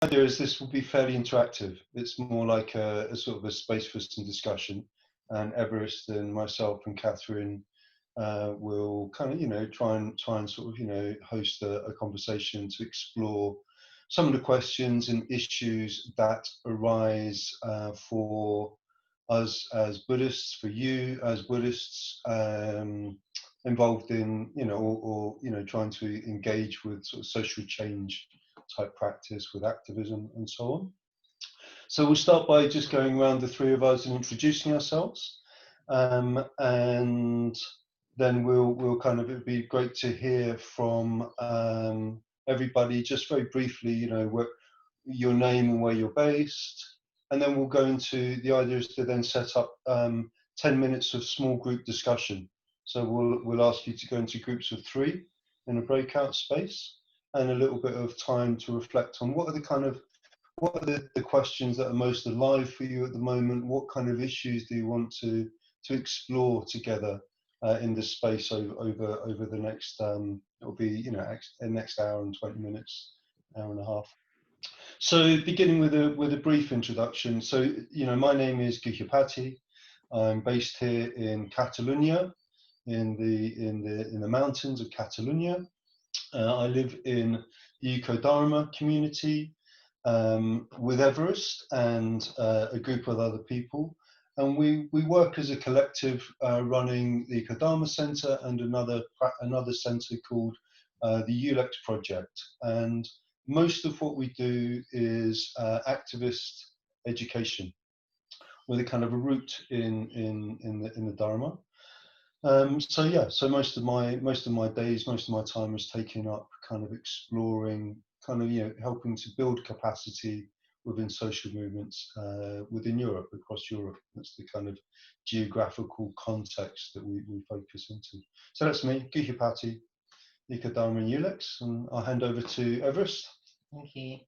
idea is this will be fairly interactive. It's more like a sort of a space for some discussion, and Everest and myself and Catherine will kind of try and sort of host a conversation to explore some of the questions and issues that arise for us as Buddhists, for you as Buddhists, involved in or trying to engage with sort of social change type practice with activism and so on. So we'll start by just going around, the three of us, and introducing ourselves, and then we'll kind of, it'd be great to hear from everybody, just very briefly, what your name and where you're based, and then we'll go into, the idea is to then set up 10 minutes of small group discussion. So we'll ask you to go into groups of 3 in a breakout space, and a little bit of time to reflect on what are the questions that are most alive for you at the moment. What kind of issues do you want to explore together in this space over the next it'll be the next hour and 20 minutes, hour and a half. So beginning with a brief introduction. So my name is Guhyapati. I'm based here in Catalonia, in the mountains of Catalonia. I live in the Eco-Dharma community with Everest and a group of other people, and we work as a collective running the Eco-Dharma Centre and another centre called the Ulex Project. And most of what we do is activist education, with a kind of a root in the Dharma. So most of my days, most of my time is taken up kind of exploring, kind of helping to build capacity within social movements within Europe, across Europe. That's the kind of geographical context that we focus into. So that's me, Guhyapati, Eco-Dharma and Ulex, and I'll hand over to Everest. Thank you.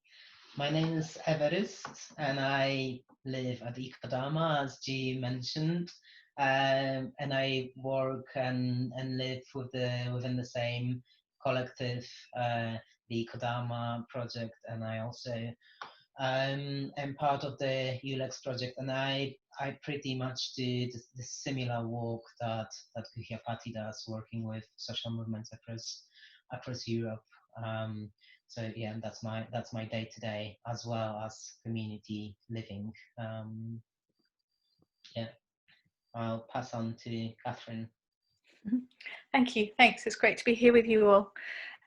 My name is Everest, and I live at Eco-Dharma, as G mentioned. And I work and live within the same collective, the Eco-Dharma Project, and I also am part of the Ulex Project, and I pretty much do the similar work that Guhyapati does, working with social movements across Europe. So yeah, that's my day to day, as well as community living. Yeah. I'll pass on to Catherine. Thank you. Thanks. It's great to be here with you all.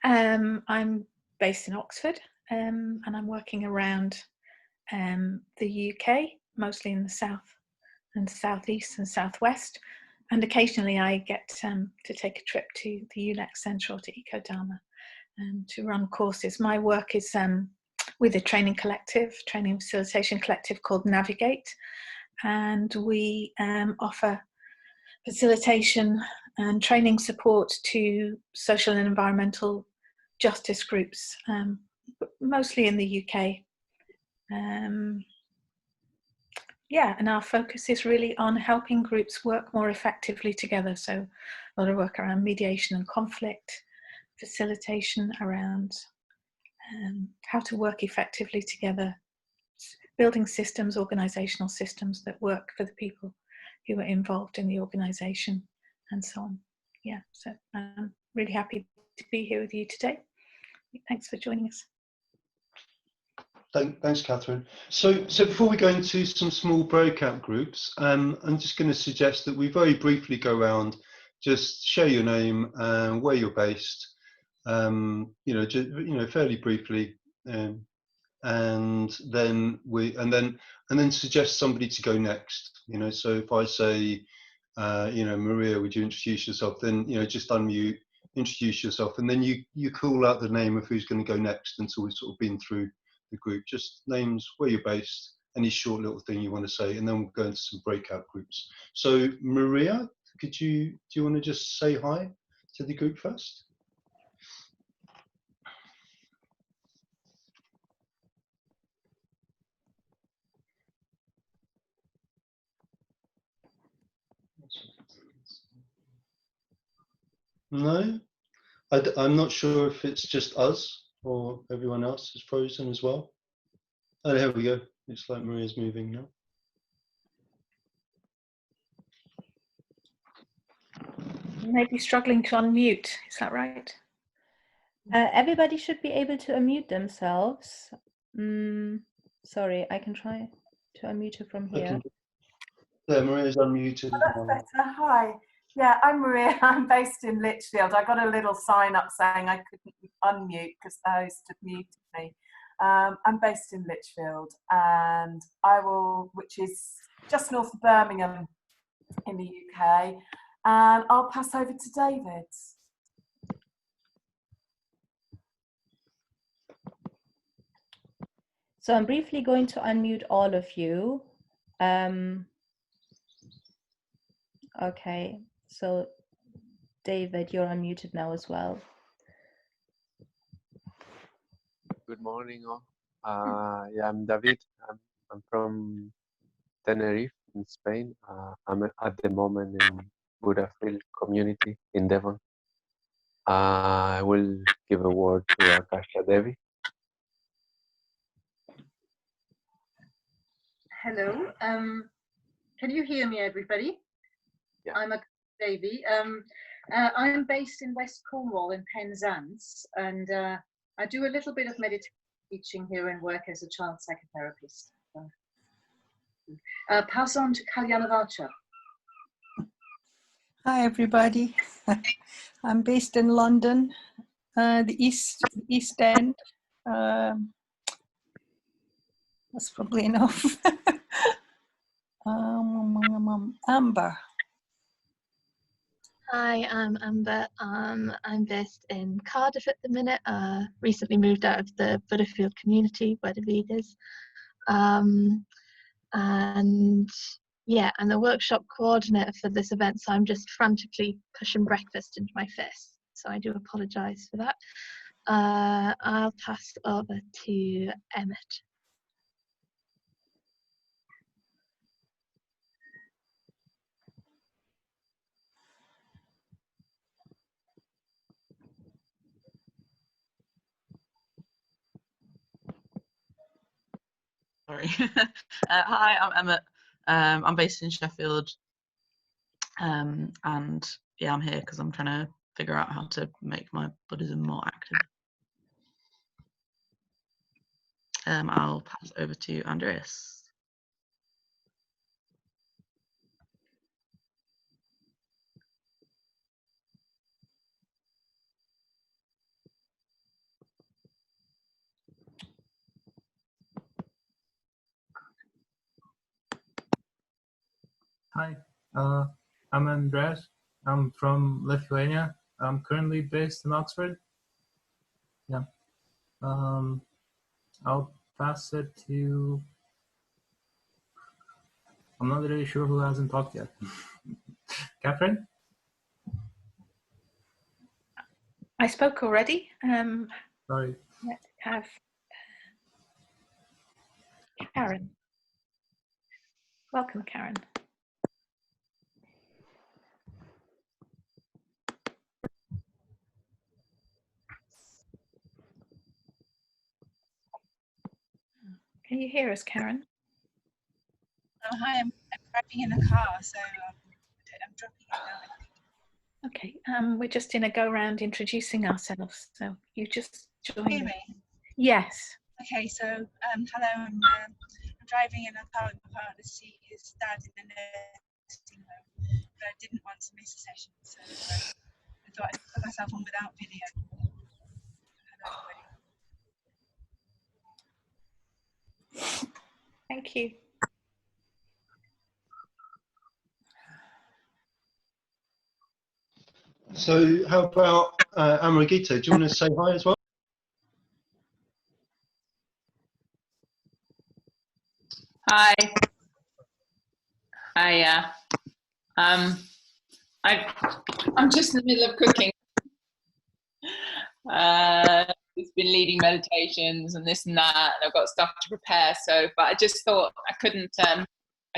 I'm based in Oxford, and I'm working around the UK, mostly in the south and southeast and southwest. And occasionally I get to take a trip to the Ulex Centre or to Eco-Dharma to run courses. My work is with a training facilitation collective called Navigate. And we offer facilitation and training support to social and environmental justice groups, mostly in the UK. And our focus is really on helping groups work more effectively together. So a lot of work around mediation and conflict, facilitation around how to work effectively together, building systems, organisational systems that work for the people who are involved in the organisation, and so on. Yeah, so I'm really happy to be here with you today. Thanks for joining us. Thanks, Catherine. So before we go into some small breakout groups, I'm just going to suggest that we very briefly go around, just share your name and where you're based, fairly briefly, and then suggest somebody to go next. So if I say, Maria, would you introduce yourself? Then just unmute, introduce yourself, and then you call out the name of who's going to go next until we've sort of been through the group. Just names, where you're based, any short little thing you want to say, and then we'll go into some breakout groups. So Maria, do you want to just say hi to the group first? No, I'm not sure if it's just us or everyone else is frozen as well. Oh, there we go. It's like Maria's moving now. You may be struggling to unmute, is that right? Everybody should be able to unmute themselves. Sorry, I can try to unmute her from here. There, Maria's unmuted. Oh, that's better. Hi. Yeah, I'm Maria. I'm based in Lichfield. I got a little sign up saying I couldn't unmute because the host had muted me. I'm based in Lichfield, and which is just north of Birmingham in the UK. And I'll pass over to David. So I'm briefly going to unmute all of you. Okay, so David, you're unmuted now as well. Good morning, all. Yeah, I'm David. I'm from Tenerife in Spain. I'm at the moment in Buddhafield community in Devon. I will give a word to Akasha Devi. Hello. Can you hear me, everybody? Yeah. I'm Akasha Devi. I'm based in West Cornwall in Penzance, and I do a little bit of meditation teaching here and work as a child psychotherapist. Pass on to Kalyanavacha. Hi everybody, I'm based in London, the East End. That's probably enough. Amber. Hi, I'm Amber. I'm based in Cardiff at the minute. Recently moved out of the Buddhafield community where David is. And yeah, I'm the workshop coordinator for this event, so I'm just frantically pushing breakfast into my face. So I do apologise for that. I'll pass over to Emmett. Sorry. Hi, I'm Emma. I'm based in Sheffield, and yeah, I'm here because I'm trying to figure out how to make my Buddhism more active. I'll pass over to Andreas. Hi, I'm Andreas. I'm from Lithuania. I'm currently based in Oxford. Yeah. I'll pass it to, I'm not really sure who hasn't talked yet. Catherine? I spoke already. Sorry. Let's have Karen. Welcome, Karen. Can you hear us, Karen? Oh, hi, I'm driving in a car, so I'm dropping it now. Okay, we're just in a go round introducing ourselves, so you just join. Hear me? Yes. Okay, so hello, I'm driving in a car with my partner. She is dad in the nursing home, but I didn't want to miss a session, so I thought I'd put myself on without video. Hello, everybody. Thank you. So how about Amaragita? Do you want to say hi as well? Hi. Hi. I'm just in the middle of cooking. It's been leading meditations and this and that, and I've got stuff to prepare. So, but I just thought I couldn't. I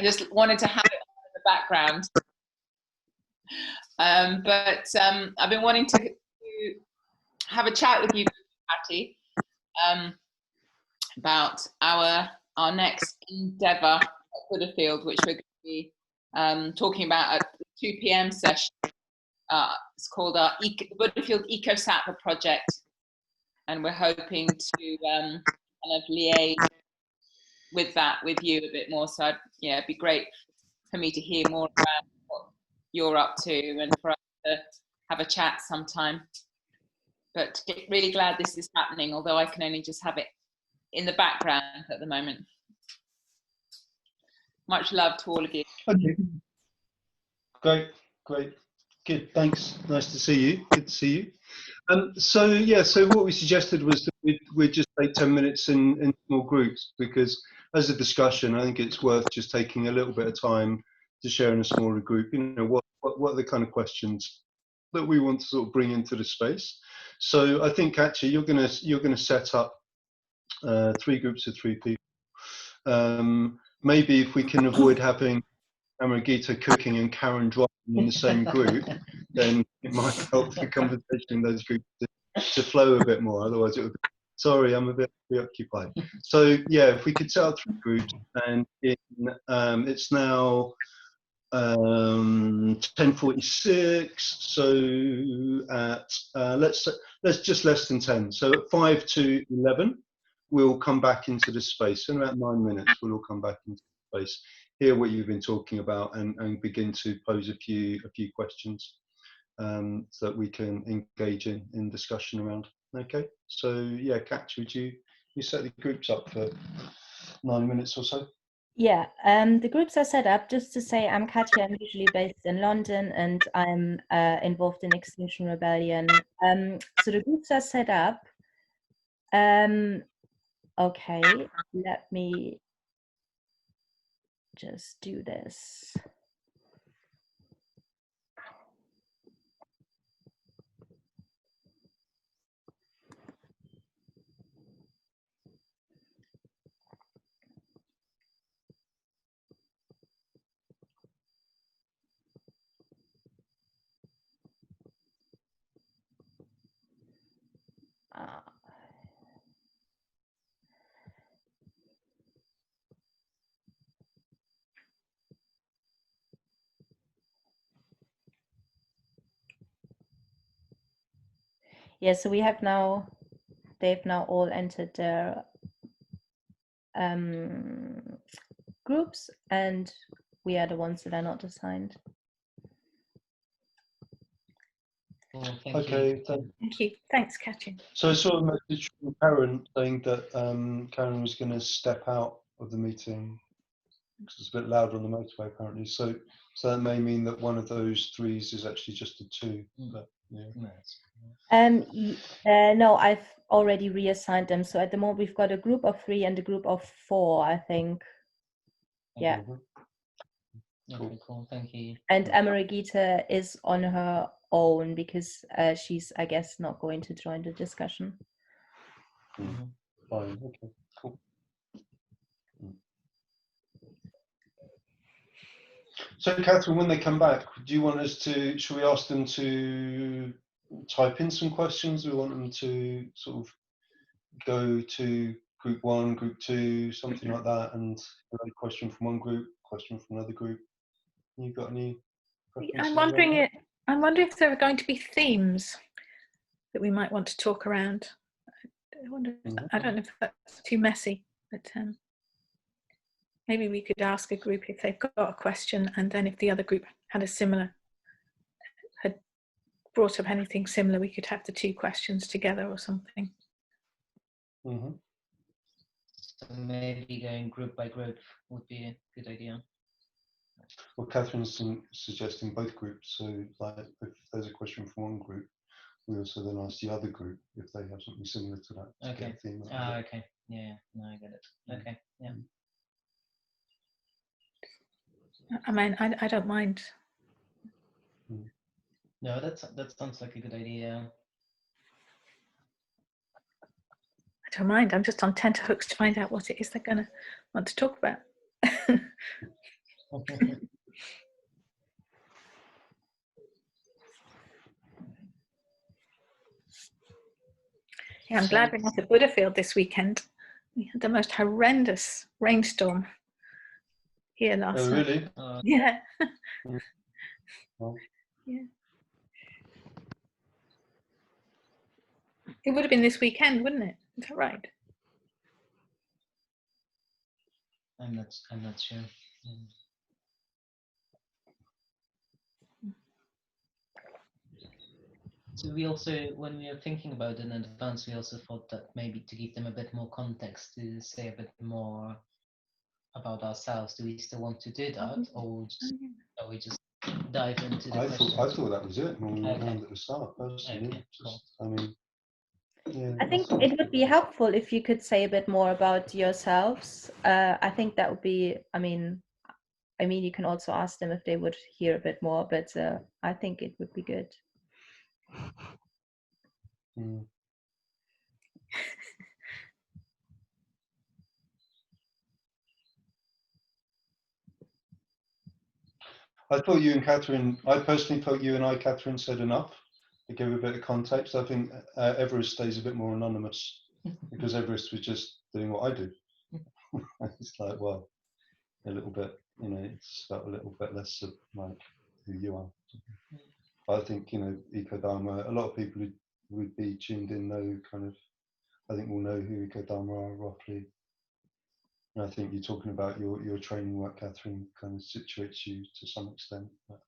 just wanted to have it in the background. But I've been wanting to have a chat with you, Patty, about our next endeavour at Buddhafield, which we're going to be talking about at the 2 p.m. session. It's called our Buddhafield Eco-Sapper project, and we're hoping to kind of liaise with that with you a bit more. So yeah, it'd be great for me to hear more about what you're up to and for us to have a chat sometime. But really glad this is happening, although I can only just have it in the background at the moment. Much love to all of you. Okay. Great, great. Good, thanks. Nice to see you. Good to see you. So yeah, so what we suggested was that we'd just take 10 minutes in small groups, because as a discussion, I think it's worth just taking a little bit of time to share in a smaller group. You know, what are the kind of questions that we want to sort of bring into the space. So I think actually you're gonna set up 3 groups of 3 people. Maybe if we can avoid having Amrita cooking and Karen driving in the same group, then it might help the conversation in those groups to flow a bit more. Otherwise, it would be, sorry, I'm a bit preoccupied. So yeah, if we could set up 3 groups, and it's now 10:46. So at let's just less than 10. So at 5 to 11, we'll come back into the space. In about 9 minutes, we'll all come back into the space, hear what you've been talking about, and begin to pose a few questions so that we can engage in discussion around. Okay, so yeah, Kat, would you set the groups up for 9 minutes or so? Yeah, the groups are set up. Just to say, I'm Katja, I'm usually based in London, and I'm involved in Extinction Rebellion. So the groups are set up. Okay, let me just do this. Yeah, so we have now, they've now all entered their groups, and we are the ones that are not assigned. Okay, thank you. Thanks, Katja. So I saw a message from Karen saying that Karen was going to step out of the meeting because it's a bit loud on the motorway apparently. So that may mean that one of those 3s is actually just a 2. But yeah. No, I've already reassigned them. So at the moment we've got a group of 3 and a group of 4, I think. Yeah. Okay, cool. Thank you. And Amaragita is on her own because she's, I guess, not going to join the discussion. Fine. Okay. Cool. So, Catherine, when they come back, do you want us to? Should we ask them to type in some questions? We want them to sort of go to group 1, group 2, something like that, and a question from one group, question from another group. You got any? I'm wondering if there are going to be themes that we might want to talk around. I wonder. I don't know if that's too messy, but maybe we could ask a group if they've got a question, and then if the other group had brought up anything similar, we could have the 2 questions together or something. So maybe going group by group would be a good idea. Well, Catherine's suggesting both groups. So, like, if there's a question from one group, we also then ask the other group if they have something similar to that. Okay. Okay. Yeah. No, I get it. Okay. Yeah. I mean, I don't mind. No, that sounds like a good idea. I don't mind. I'm just on tenterhooks to find out what it is they're going to want to talk about. Yeah, I'm glad we're not at Buddhafield this weekend. We had the most horrendous rainstorm here last night. Really? Yeah. Well, Yeah. It would have been this weekend, wouldn't it? Is that right? I'm not sure. So we also, when we were thinking about it in advance, we also thought that maybe to give them a bit more context, to say a bit more about ourselves. Do we still want to do that, or shall we just dive into the questions? I thought that was it when we went round at the start, personally. Okay, cool. I mean, yeah, I think it would be helpful if you could say a bit more about yourselves. I think that would be, I mean, you can also ask them if they would hear a bit more, but I think it would be good. I thought you and Catherine, I personally thought you and I, Catherine, said enough to give a bit of context. I think Everest stays a bit more anonymous because Everest was just doing what I do. It's like, well, a little bit, you know, it's felt a little bit less of like who you are. But I think, you know, Eco-Dharma, a lot of people who would be tuned in know kind of, I think will know who Eco-Dharma are roughly. And I think you're talking about your training work, Catherine, kind of situates you to some extent. But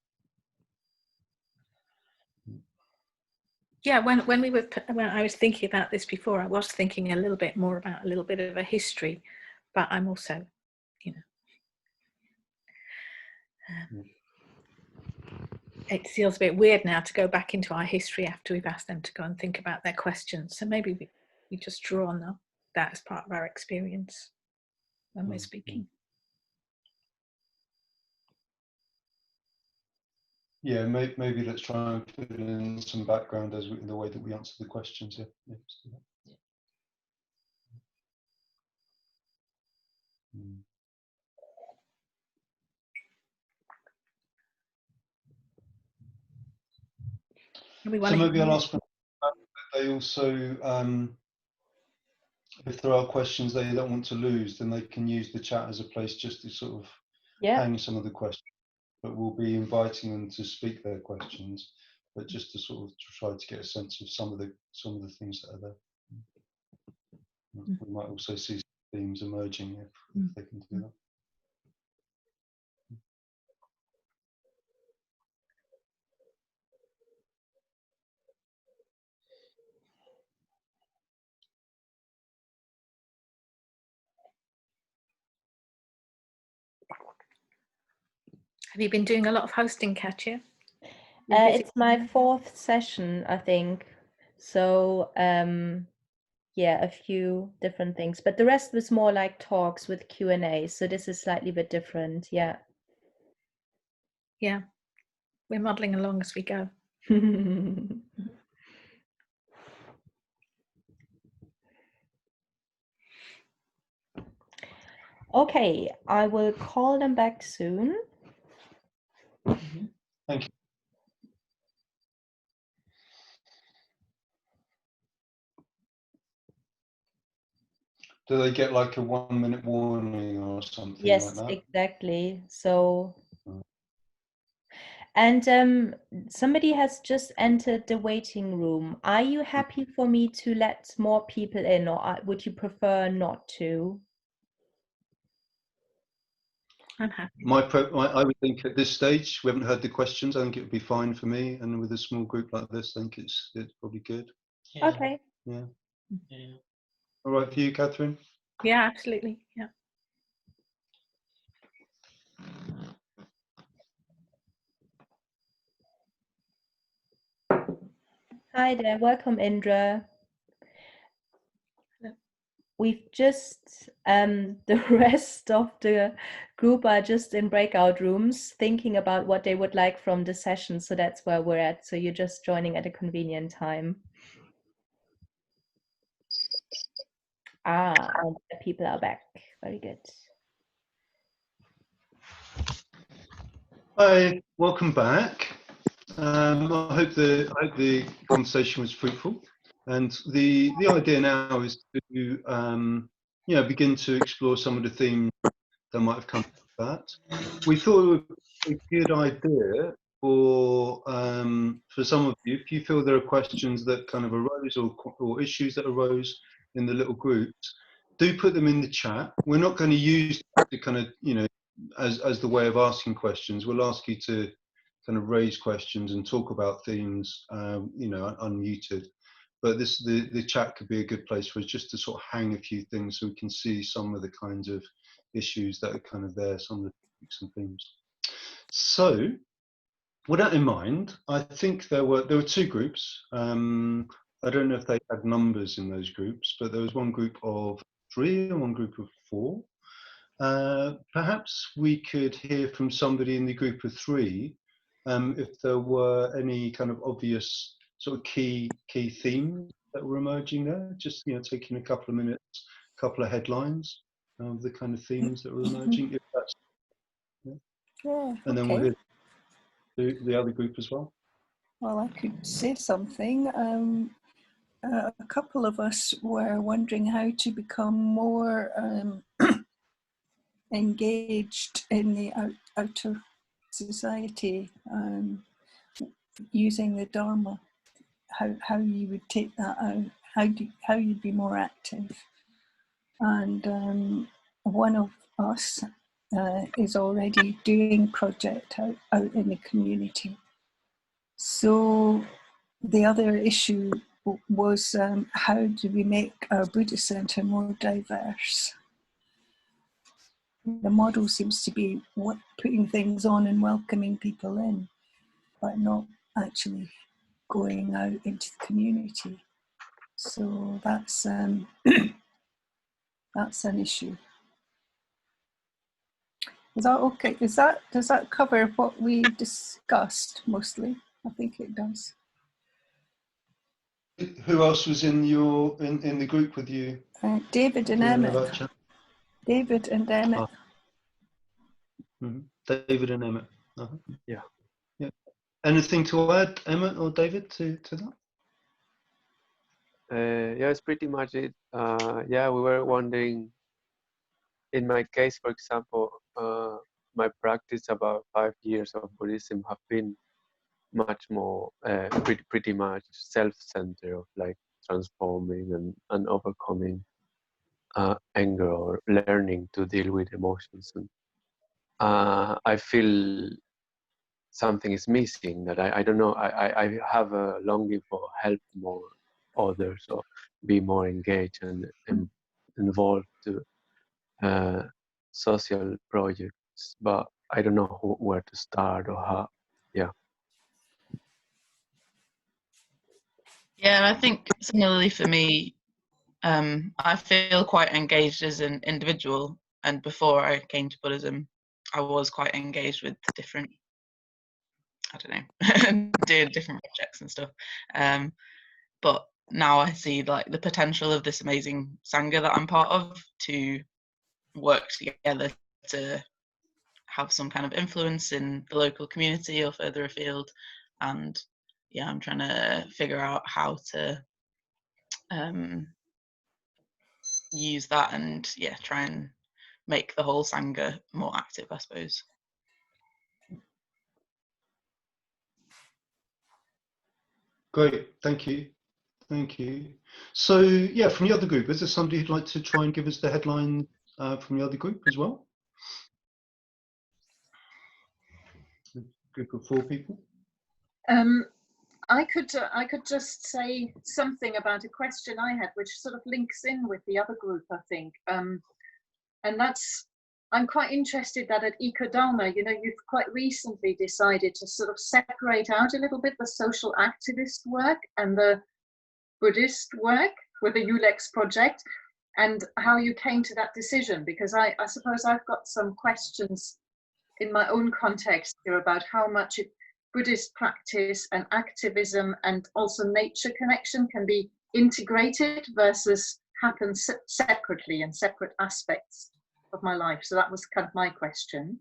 Yeah, when I was thinking about this before, I was thinking a little bit more about a little bit of a history, but I'm also, you know, it feels a bit weird now to go back into our history after we've asked them to go and think about their questions. So maybe we just draw on that as part of our experience when we're speaking. yeah, maybe let's try and put in some background as in the way that we answer the questions. Yeah, let's do that. So maybe I'll ask them, they also, if there are questions they don't want to lose, then they can use the chat as a place just to sort of hang some of the questions. But we'll be inviting them to speak their questions, but just to sort of try to get a sense of some of the things that are there. We might also see some themes emerging if they can do that. Have you been doing a lot of hosting, Katja? It's my 4th session, I think. So yeah, a few different things, but the rest was more like talks with Q&A. So this is slightly bit different. Yeah. Yeah, we're modeling along as we go. Okay, I will call them back soon. Thank you. Do they get like a 1-minute warning or something Yes, like that? exactly. So, and somebody has just entered the waiting room. Are you happy for me to let more people in, or would you prefer not to? I'm happy. I would think at this stage, we haven't heard the questions. I think it would be fine for me, and with a small group like this, I think it's probably good. Yeah. Okay. Yeah. Yeah. All right for you, Catherine? Yeah, absolutely. Yeah. Hi there, welcome Indra. We've just, the rest of the group are just in breakout rooms thinking about what they would like from the session. So that's where we're at. So you're just joining at a convenient time. Ah, and the people are back. Very good. Hi, welcome back. I hope the conversation was fruitful. And the idea now is to begin to explore some of the themes that might have come from that. We thought it would be a good idea for some of you, if you feel there are questions that kind of arose or issues that arose in the little groups, do put them in the chat. We're not going to use that to kind of, as the way of asking questions. We'll ask you to kind of raise questions and talk about themes, unmuted. But the chat could be a good place for us just to sort of hang a few things so we can see some of the kinds of issues that are kind of there, some of the topics and themes. So, with that in mind, I think there were 2 groups. I don't know if they had numbers in those groups, but there was one group of 3 and one group of 4. Perhaps we could hear from somebody in the group of 3 if there were any kind of obvious sort of key themes that were emerging there. Just taking a couple of minutes, a couple of headlines of the kind of themes that were emerging. If that's and then we'll hear the other group as well. Well, I could say something. A couple of us were wondering how to become more engaged in the outer society, using the Dharma. How you would take that out? How you'd be more active? And one of us is already doing project out in the community. So the other issue was how do we make our Buddhist Centre more diverse? The model seems to be putting things on and welcoming people in, but not actually going out into the community. So that's that's an issue. Is that okay? Does that cover what we discussed mostly? I think it does. Who else was in the group with you? David and Emmett. David and Emmett. David and Emmett. Yeah. Anything to add, Emmett or David, to that? Yeah, it's pretty much it. Yeah, we were wondering. In my case, for example, my practice about 5 years of Buddhism have been much more pretty much self-centered, of like transforming and overcoming anger or learning to deal with emotions. And I feel something is missing, that I don't know, I have a longing for help more others or be more engaged and involved to social projects, but I don't know where to start or how. Yeah, I think similarly for me, I feel quite engaged as an individual, and before I came to Buddhism, I was quite engaged with different, I don't know, doing different projects and stuff. But now I see like the potential of this amazing Sangha that I'm part of to work together to have some kind of influence in the local community or further afield. And yeah, I'm trying to figure out how to use that and try and make the whole Sangha more active, I suppose. Great, thank you. So from the other group, is there somebody who'd like to try and give us the headline from the other group as well? A group of 4 people. I could just say something about a question I had, which sort of links in with the other group, I think. And that's, I'm quite interested that at Eco-Dharma, you've quite recently decided to sort of separate out a little bit the social activist work and the Buddhist work with the Ulex Project, and how you came to that decision, because I suppose I've got some questions in my own context here about how much Buddhist practice and activism and also nature connection can be integrated versus happen separately in separate aspects of my life. So that was kind of my question.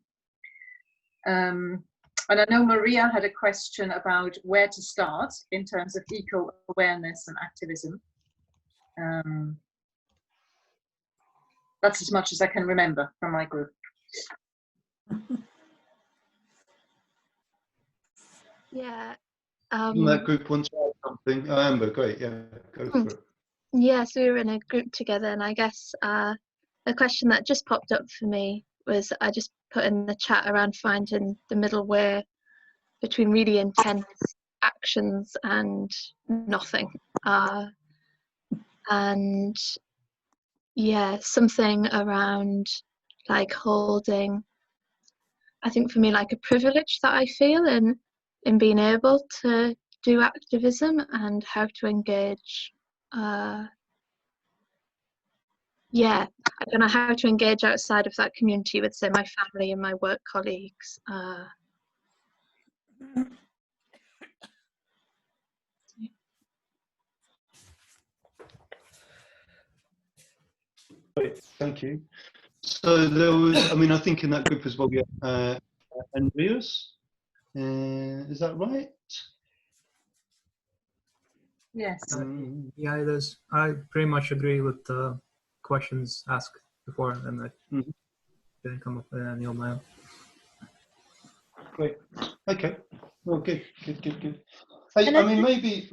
And I know Maria had a question about where to start in terms of eco-awareness and activism. That's as much as I can remember from my group. Yeah. That group wants to add something. Oh, Amber, great. Yeah, go for it. Yeah, so we were in a group together, and I guess a question that just popped up for me was, I just put in the chat around finding the middle way between really intense actions and nothing. And yeah, something around like holding, I think for me, like a privilege that I feel in being able to do activism and how to engage. Yeah, I don't know how to engage outside of that community with, say, my family and my work colleagues. Great, thank you. So there was, I mean, I think in that group as well, we have Andreas. Is that right? Yes. Yeah, it is. I pretty much agree with the questions asked before, and I didn't come up with any on my own. Great. Okay. Well, good. I mean, maybe.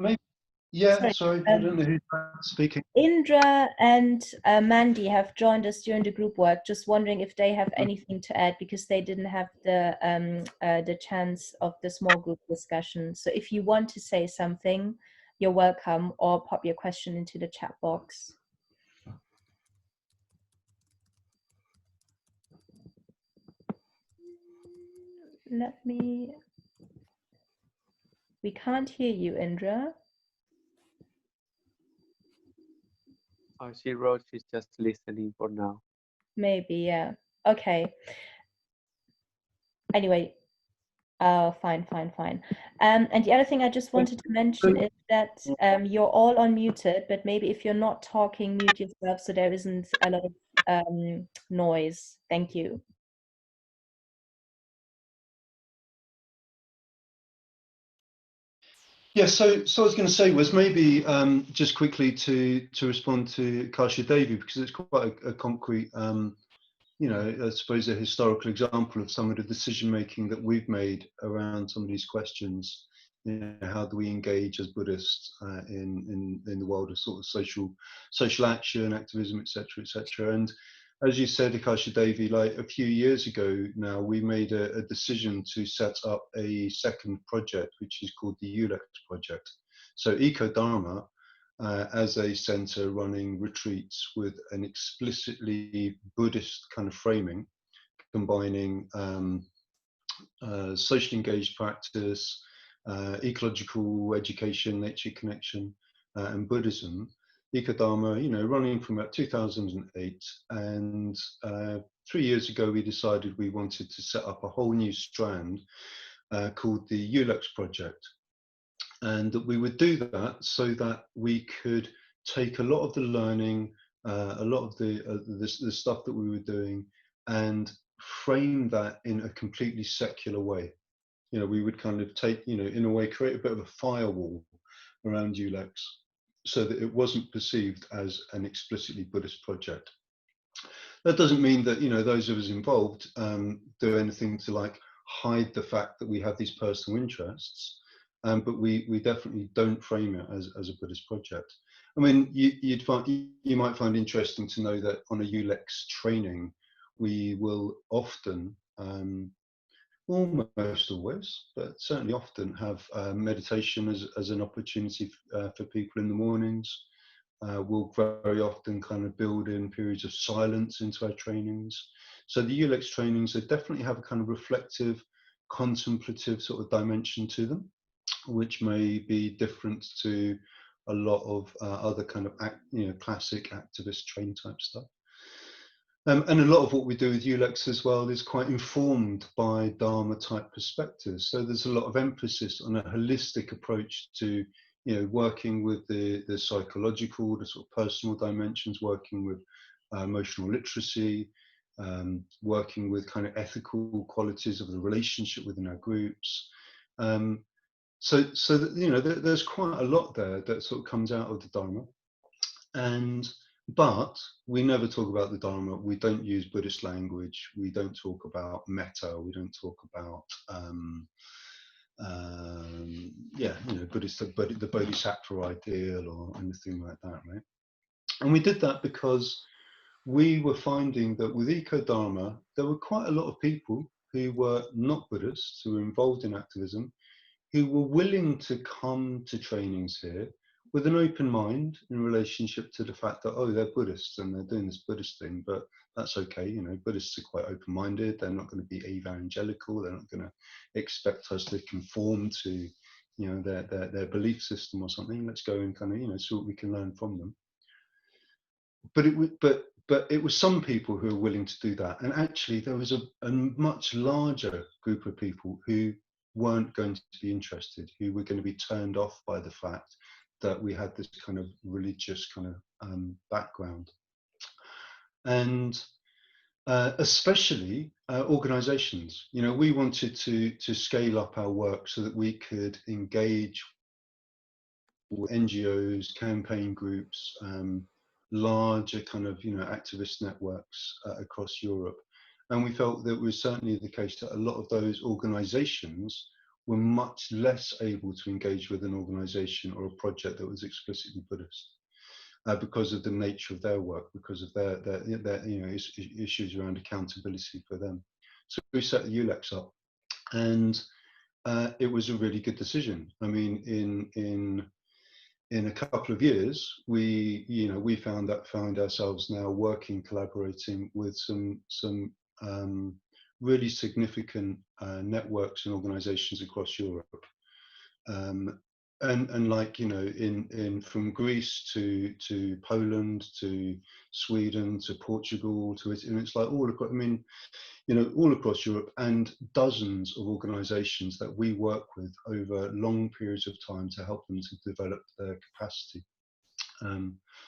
Yeah. Sorry, I don't know who's speaking. Indra and Mandy have joined us during the group work. Just wondering if they have anything to add, because they didn't have the chance of the small group discussion. So if you want to say something, you're welcome, or pop your question into the chat box. We can't hear you, Indra. Oh, she wrote she's just listening for now. Maybe, yeah. Okay. Anyway, fine. And the other thing I just wanted to mention is that you're all unmuted, but maybe if you're not talking, mute yourself so there isn't a lot of noise. Thank you. Yeah, so I was going to say was maybe just quickly to respond to Kasia Devi, because it's quite a concrete, you know, I suppose a historical example of some of the decision making that we've made around some of these questions. You know, how do we engage as Buddhists in the world of sort of social action, activism, etc. And as you said, Kasia Devi, like a few years ago now, we made a decision to set up a second project, which is called the Ulex Project. So Eco-Dharma, as a centre running retreats with an explicitly Buddhist kind of framing, combining socially engaged practice, ecological education, nature connection, and Buddhism. Eco-Dharma, you know, running from about 2008, and 3 years ago we decided we wanted to set up a whole new strand called the Ulex Project, and that we would do that so that we could take a lot of the learning, a lot of the stuff that we were doing, and frame that in a completely secular way. You know, we would kind of take, you know, in a way, create a bit of a firewall around Ulex, so that it wasn't perceived as an explicitly Buddhist project. That doesn't mean that, you know, those of us involved do anything to like hide the fact that we have these personal interests, but we definitely don't frame it as a Buddhist project. I mean, you might find interesting to know that on a Ulex training, we will often, almost always, but certainly often have meditation as an opportunity for people in the mornings. We'll very often kind of build in periods of silence into our trainings. So the Ulex trainings, they definitely have a kind of reflective, contemplative sort of dimension to them, which may be different to a lot of other kind of classic activist train type stuff. And a lot of what we do with Ulex as well is quite informed by Dharma type perspectives. So there's a lot of emphasis on a holistic approach to, you know, working with the psychological, the sort of personal dimensions, working with emotional literacy, working with kind of ethical qualities of the relationship within our groups. So that, you know, there's quite a lot there that sort of comes out of the Dharma. And But we never talk about the Dharma. We don't use Buddhist language. We don't talk about metta. We don't talk about Buddhist, the Bodhisattva ideal or anything like that, right? And we did that because we were finding that with Eco-Dharma, there were quite a lot of people who were not Buddhists, who were involved in activism, who were willing to come to trainings here with an open mind in relationship to the fact that, oh, they're Buddhists and they're doing this Buddhist thing, but that's okay. You know, Buddhists are quite open-minded. They're not going to be evangelical. They're not going to expect us to conform to, you know, their belief system or something. Let's go and kind of, you know, see what we can learn from them. But it was some people who were willing to do that. And actually there was a much larger group of people who weren't going to be interested, who were going to be turned off by the fact that we had this kind of religious kind of background. And especially organizations. You know, we wanted to scale up our work so that we could engage with NGOs, campaign groups, larger kind of, you know, activist networks across Europe. And we felt that it was certainly the case that a lot of those organizations were much less able to engage with an organization or a project that was explicitly Buddhist because of the nature of their work, because of their you know, issues around accountability for them. So we set the Ulex up, and it was a really good decision. I mean, in a couple of years, we found ourselves now working, collaborating with some really significant networks and organizations across Europe. And like, you know, from Greece to Poland to Sweden to Portugal to it, and it's like all across, I mean, you know, all across Europe, and dozens of organizations that we work with over long periods of time to help them to develop their capacity.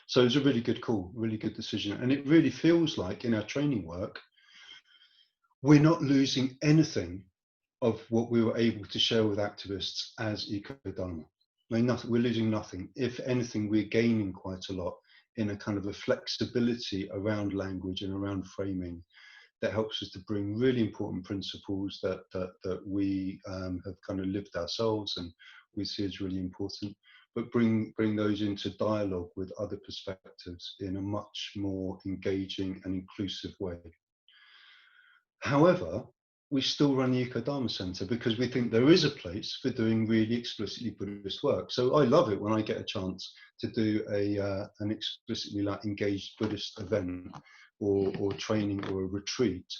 So it was a really good call, really good decision. And it really feels like in our training work, we're not losing anything of what we were able to share with activists as Eco-Dharma. I mean, we're losing nothing. If anything, we're gaining quite a lot in a kind of a flexibility around language and around framing that helps us to bring really important principles that we have kind of lived ourselves and we see as really important, but bring those into dialogue with other perspectives in a much more engaging and inclusive way. However, we still run the Eco-Dharma Centre because we think there is a place for doing really explicitly Buddhist work. So I love it when I get a chance to do an explicitly like engaged Buddhist event or training or a retreat,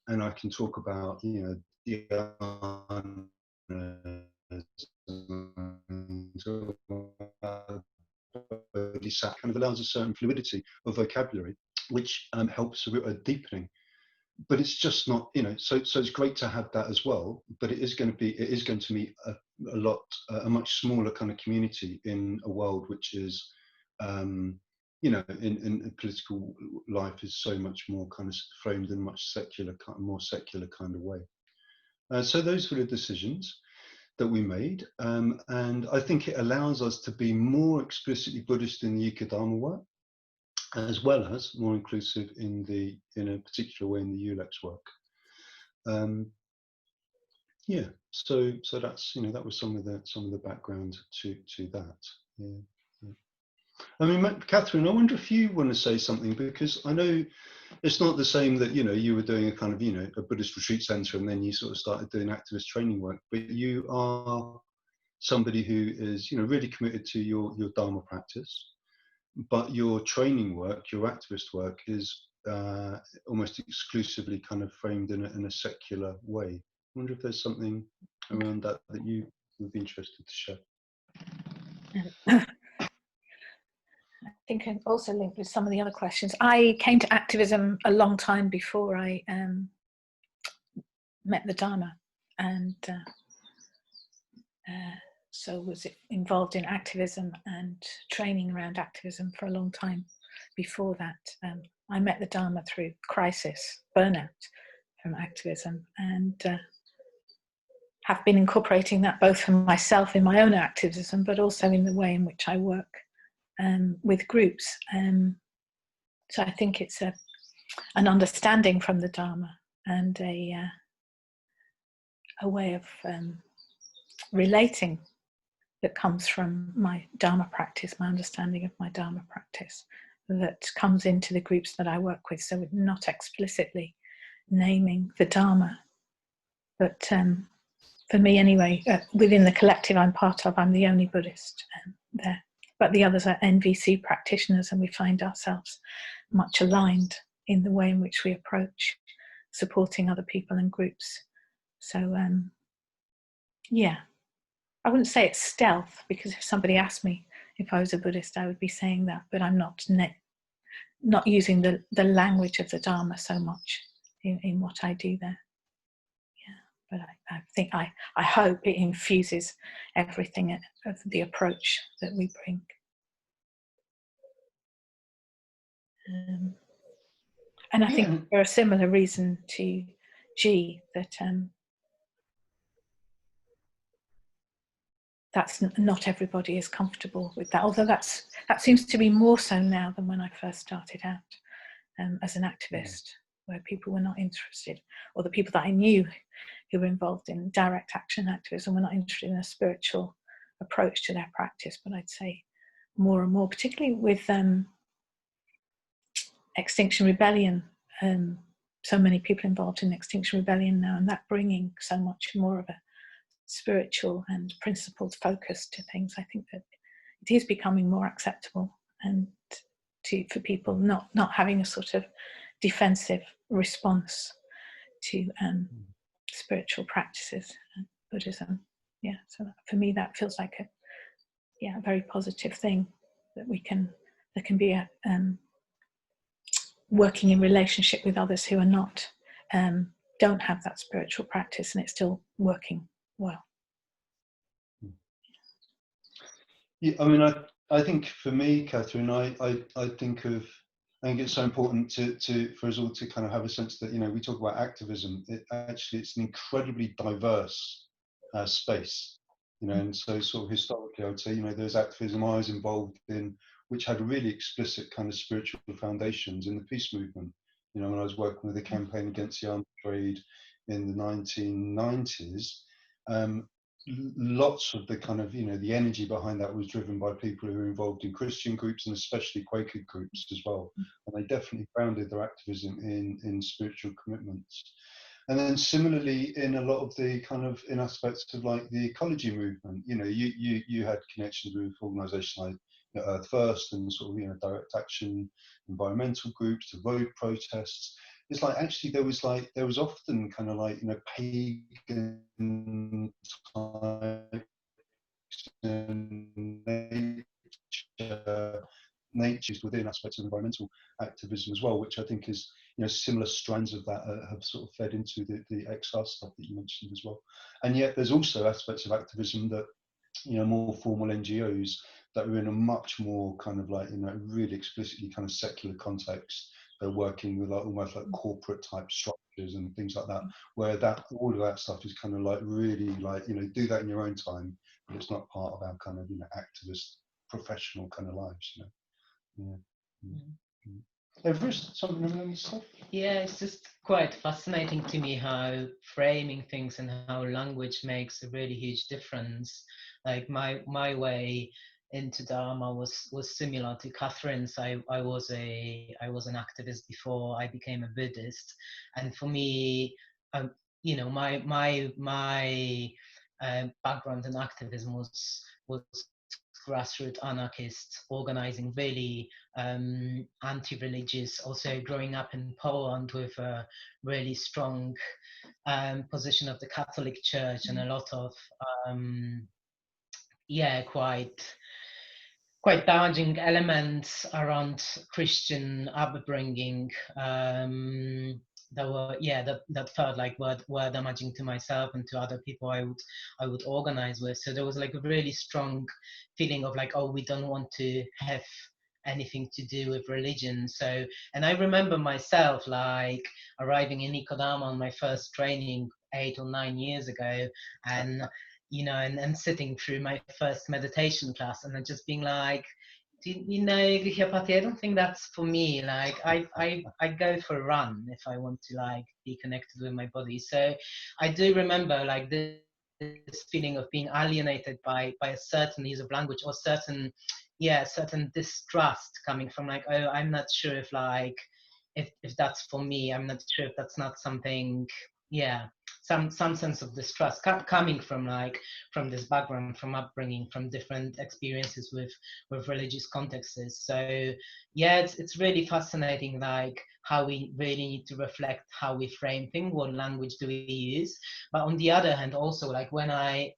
and I can talk about, you know, the kind of allows a certain fluidity of vocabulary, which helps a deepening. But it's just not, you know, so it's great to have that as well, but it is going to be a much smaller kind of community in a world which is, you know, in political life is so much more kind of framed in a much more secular kind of way. So those were the decisions that we made, and I think it allows us to be more explicitly Buddhist in the Eco-Dharma work, as well as more inclusive in a particular way in the Ulex work. Yeah, so that's, you know, that was some of the background to that. Yeah. I mean, Catherine, I wonder if you want to say something, because I know it's not the same that, you know, you were doing a kind of, you know, a Buddhist retreat centre and then you sort of started doing activist training work, but you are somebody who is, you know, really committed to your Dharma practice. But your training work, your activist work, is almost exclusively kind of framed in a secular way. I wonder if there's something around that you would be interested to share. I think I'm also linked with some of the other questions. I came to activism a long time before I met the Dharma, and so was involved in activism and training around activism for a long time before that. I met the Dharma through crisis, burnout from activism, and have been incorporating that both for myself in my own activism, but also in the way in which I work with groups. So I think it's an understanding from the Dharma and a way of relating that comes from my Dharma practice, my understanding of my Dharma practice, that comes into the groups that I work with. So we're not explicitly naming the Dharma, but for me anyway, within the collective I'm part of, I'm the only Buddhist there. But the others are NVC practitioners, and we find ourselves much aligned in the way in which we approach supporting other people and groups. So yeah, I wouldn't say it's stealth, because if somebody asked me if I was a Buddhist, I would be saying that, but I'm not using the language of the Dharma so much in what I do there. Yeah, but I think I hope it infuses everything of the approach that we bring. And I think for a similar reason to G, that that's not everybody is comfortable with that, although that seems to be more so now than when I first started out as an activist, where people were not interested, or the people that I knew who were involved in direct action activism were not interested in a spiritual approach to their practice. But I'd say more and more, particularly with Extinction Rebellion, so many people involved in Extinction Rebellion now, and that bringing so much more of a spiritual and principled focus to things. I think that it is becoming more acceptable, and for people not having a sort of defensive response to spiritual practices and Buddhism. Yeah, so for me that feels like a very positive thing, that there can be a working in relationship with others who are not don't have that spiritual practice, and it's still working well. Yeah, I mean, I think for me, Catherine, I think it's so important for us all to kind of have a sense that, we talk about activism. It's an incredibly diverse space, and so sort of historically, I would say, there's activism I was involved in, which had really explicit kind of spiritual foundations in the peace movement. When I was working with a campaign against the arms trade in the 1990s, lots of the kind of, the energy behind that was driven by people who were involved in Christian groups, and especially Quaker groups as well. And they definitely grounded their activism in spiritual commitments. And then similarly, in a lot of the kind of in aspects of like the ecology movement, you had connections with organisations like Earth First and sort of direct action environmental groups, the road protests. It's like actually there was often kind of like pagan types and natures within aspects of environmental activism as well, which I think is similar strands of that have sort of fed into the XR stuff that you mentioned as well. And yet there's also aspects of activism that more formal NGOs that are in a much more kind of like really explicitly kind of secular context. They're working with like almost like corporate type structures and things like that, where all of that stuff is kind of like really like do that in your own time, but it's not part of our kind of activist professional kind of lives. Everest, something around this stuff? Yeah, it's just quite fascinating to me how framing things and how language makes a really huge difference. Like my way into Dharma was similar to Catherine's. I was an activist before I became a Buddhist, and for me, my background in activism was grassroots anarchist organizing, really anti-religious, also growing up in Poland with a really strong position of the Catholic Church and a lot of quite damaging elements around Christian upbringing that felt like were damaging to myself and to other people I would organize with. So there was like a really strong feeling of like, oh, we don't want to have anything to do with religion. So, and I remember myself like arriving in Eco-Dharma on my first training 8 or 9 years ago, and and sitting through my first meditation class, and then just being like, you know, Guhyapati, I don't think that's for me. Like, I go for a run if I want to like be connected with my body. So I do remember like this feeling of being alienated by a certain use of language, or certain distrust coming from like, oh, I'm not sure if like if that's for me. I'm not sure if that's not something, some sense of distrust coming from like from this background, from upbringing, from different experiences with religious contexts. So yeah, it's really fascinating, like how we really need to reflect how we frame things, what language do we use. But on the other hand, also like when I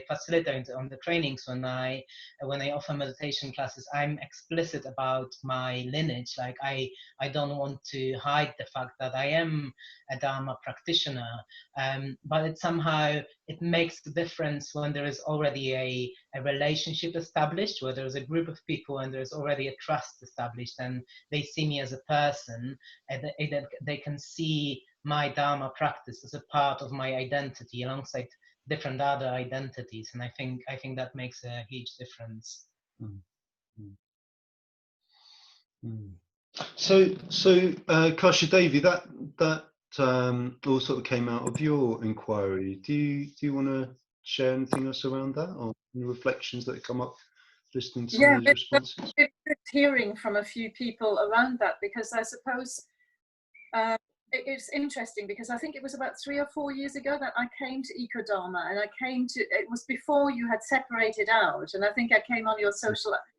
facilitate on the trainings, when I offer meditation classes, I'm explicit about my lineage. Like I don't want to hide the fact that I am a Dharma practitioner, but it makes the difference when there is already a relationship established, where there is a group of people and there's already a trust established, and they see me as a person, and they can see my Dharma practice as a part of my identity alongside different other identities, and I think that makes a huge difference. So Kasha Devi, that all sort of came out of your inquiry. Do you want to share anything else around that, or any reflections that come up listening to some of those responses? It's hearing from a few people around that, because I suppose it's interesting, because I think it was about 3 or 4 years ago that I came to Eco-Dharma, and it was before you had separated out, and I think I came on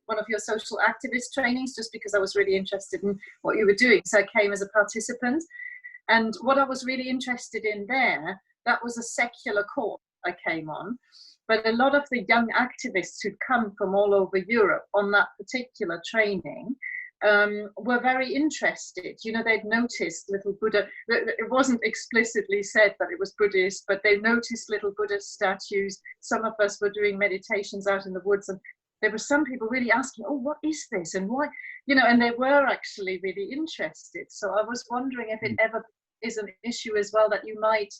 one of your social activist trainings just because I was really interested in what you were doing. So I came as a participant, and what I was really interested in there, that was a secular course I came on, but a lot of the young activists who'd come from all over Europe on that particular training were very interested. You know, they'd noticed little Buddha, it wasn't explicitly said that it was Buddhist, but they noticed little Buddha statues. Some of us were doing meditations out in the woods, and there were some people really asking, oh, what is this and why? You know, and they were actually really interested. So I was wondering if it ever is an issue as well, that you might,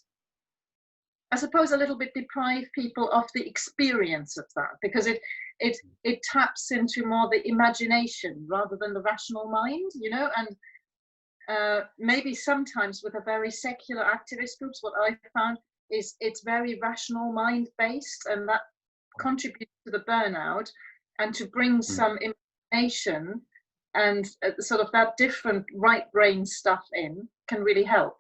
I suppose, a little bit deprive people of the experience of that, because it taps into more the imagination rather than the rational mind, you know. And maybe sometimes with a very secular activist groups, what I found is it's very rational mind based, and that contributes to the burnout, and to bring some imagination and sort of that different right brain stuff in can really help.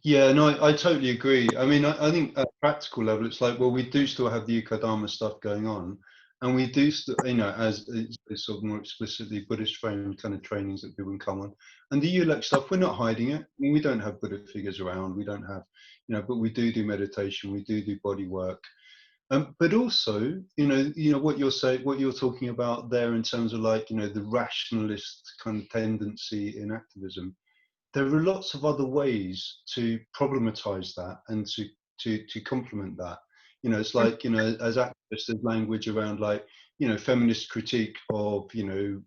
Yeah, no, I totally agree. I mean, I think at a practical level, it's like, well, we do still have the Eco-Dharma stuff going on, and we do still, you know, as sort of more explicitly Buddhist framed kind of trainings that people can come on. And the Ulex stuff, we're not hiding it. I mean, we don't have Buddha figures around. We don't have, you know, but we do meditation. We do body work. But also, you know what you're saying, what you're talking about there in terms of like, you know, the rationalist kind of tendency in activism. There are lots of other ways to problematize that and to complement that. You know, it's like, you know, as activists, there's language around like, you know, feminist critique of, you know,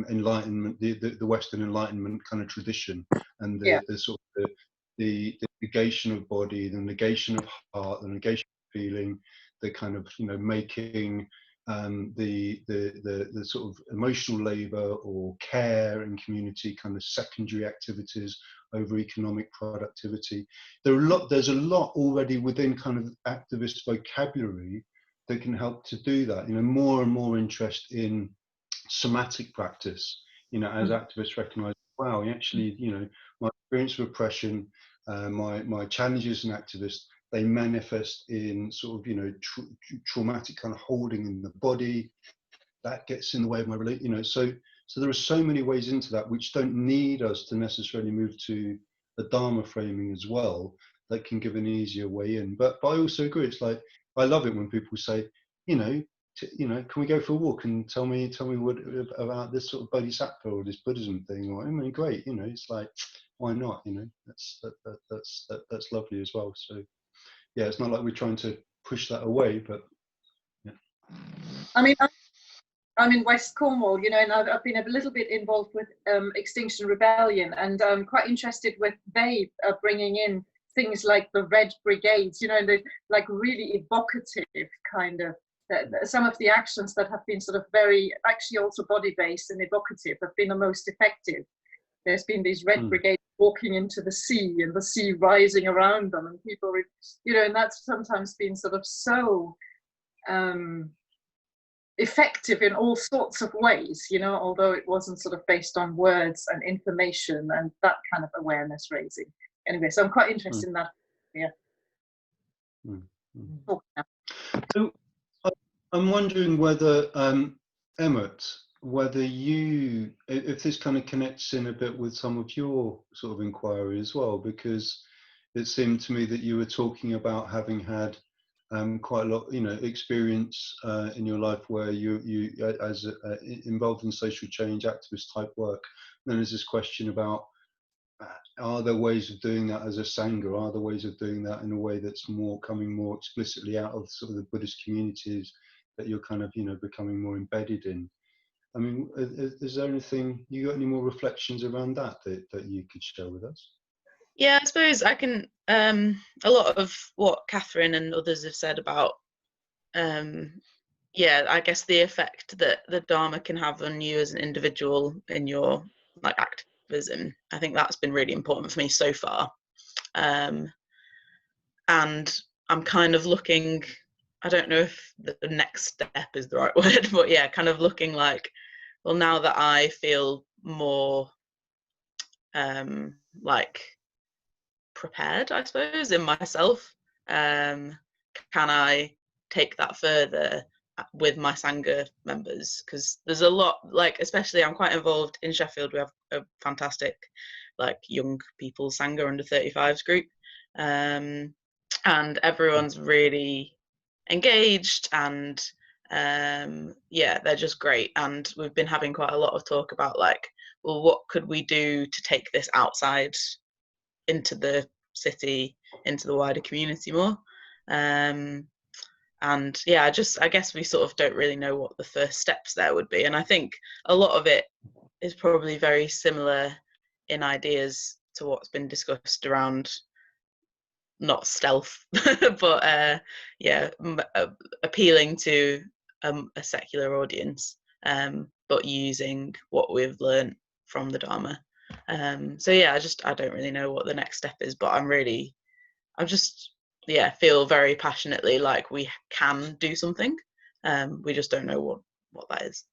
enlightenment, the Western Enlightenment kind of tradition, and the sort of the negation of body, the negation of heart, the negation of feeling, the kind of, you know, making the sort of emotional labor or care and community kind of secondary activities over economic productivity. There's a lot already within kind of activist vocabulary that can help to do that. You know, more and more interest in somatic practice, you know, as activists recognize, wow, actually, you know, my experience of oppression, my challenges as an activist, they manifest in sort of, you know, traumatic kind of holding in the body that gets in the way of my relate, you know. So there are so many ways into that which don't need us to necessarily move to a Dharma framing as well, that can give an easier way in. But I also agree, it's like, I love it when people say, you know, can we go for a walk and tell me what about this sort of bodhisattva or this Buddhism thing? Or, I mean, great, you know, it's like, why not? You know, that's lovely as well. So yeah, it's not like we're trying to push that away, but yeah. I mean, I'm in West Cornwall, you know, and I've been a little bit involved with Extinction Rebellion, and I'm quite interested with they bringing in things like the Red Brigades, you know, and the like really evocative kind of some of the actions that have been sort of very, actually also body-based and evocative, have been the most effective. There's been these Red Brigades walking into the sea and the sea rising around them, and people, you know, and that's sometimes been sort of so effective in all sorts of ways, you know, although it wasn't sort of based on words and information and that kind of awareness raising. Anyway, so I'm quite interested in that. Yeah. So I'm wondering whether, Emmett, whether you, if this kind of connects in a bit with some of your sort of inquiry as well, because it seemed to me that you were talking about having had quite a lot, you know, experience in your life where you as involved in social change, activist type work. And then there's this question about, are there ways of doing that as a Sangha? Are there ways of doing that in a way that's more coming more explicitly out of sort of the Buddhist communities that you're kind of, you know, becoming more embedded in? I mean, is there anything, you got any more reflections around that you could share with us? Yeah, I suppose I can, a lot of what Catherine and others have said about, yeah, I guess the effect that the Dharma can have on you as an individual in your like activism, I think that's been really important for me so far. And I'm kind of looking, I don't know if the next step is the right word, but yeah, kind of looking like, well, now that I feel more like prepared, I suppose, in myself, can I take that further with my Sangha members? Because there's a lot, like, especially I'm quite involved in Sheffield. We have a fantastic like young people Sangha under 35s group, and everyone's really engaged, and yeah, they're just great. And we've been having quite a lot of talk about like, well, what could we do to take this outside into the city, into the wider community more? And yeah, I guess we sort of don't really know what the first steps there would be. And I think a lot of it is probably very similar in ideas to what's been discussed around not stealth, but yeah, appealing to a secular audience, but using what we've learned from the Dharma. So yeah, I don't really know what the next step is, but I'm just, yeah, feel very passionately like we can do something. We just don't know what that is.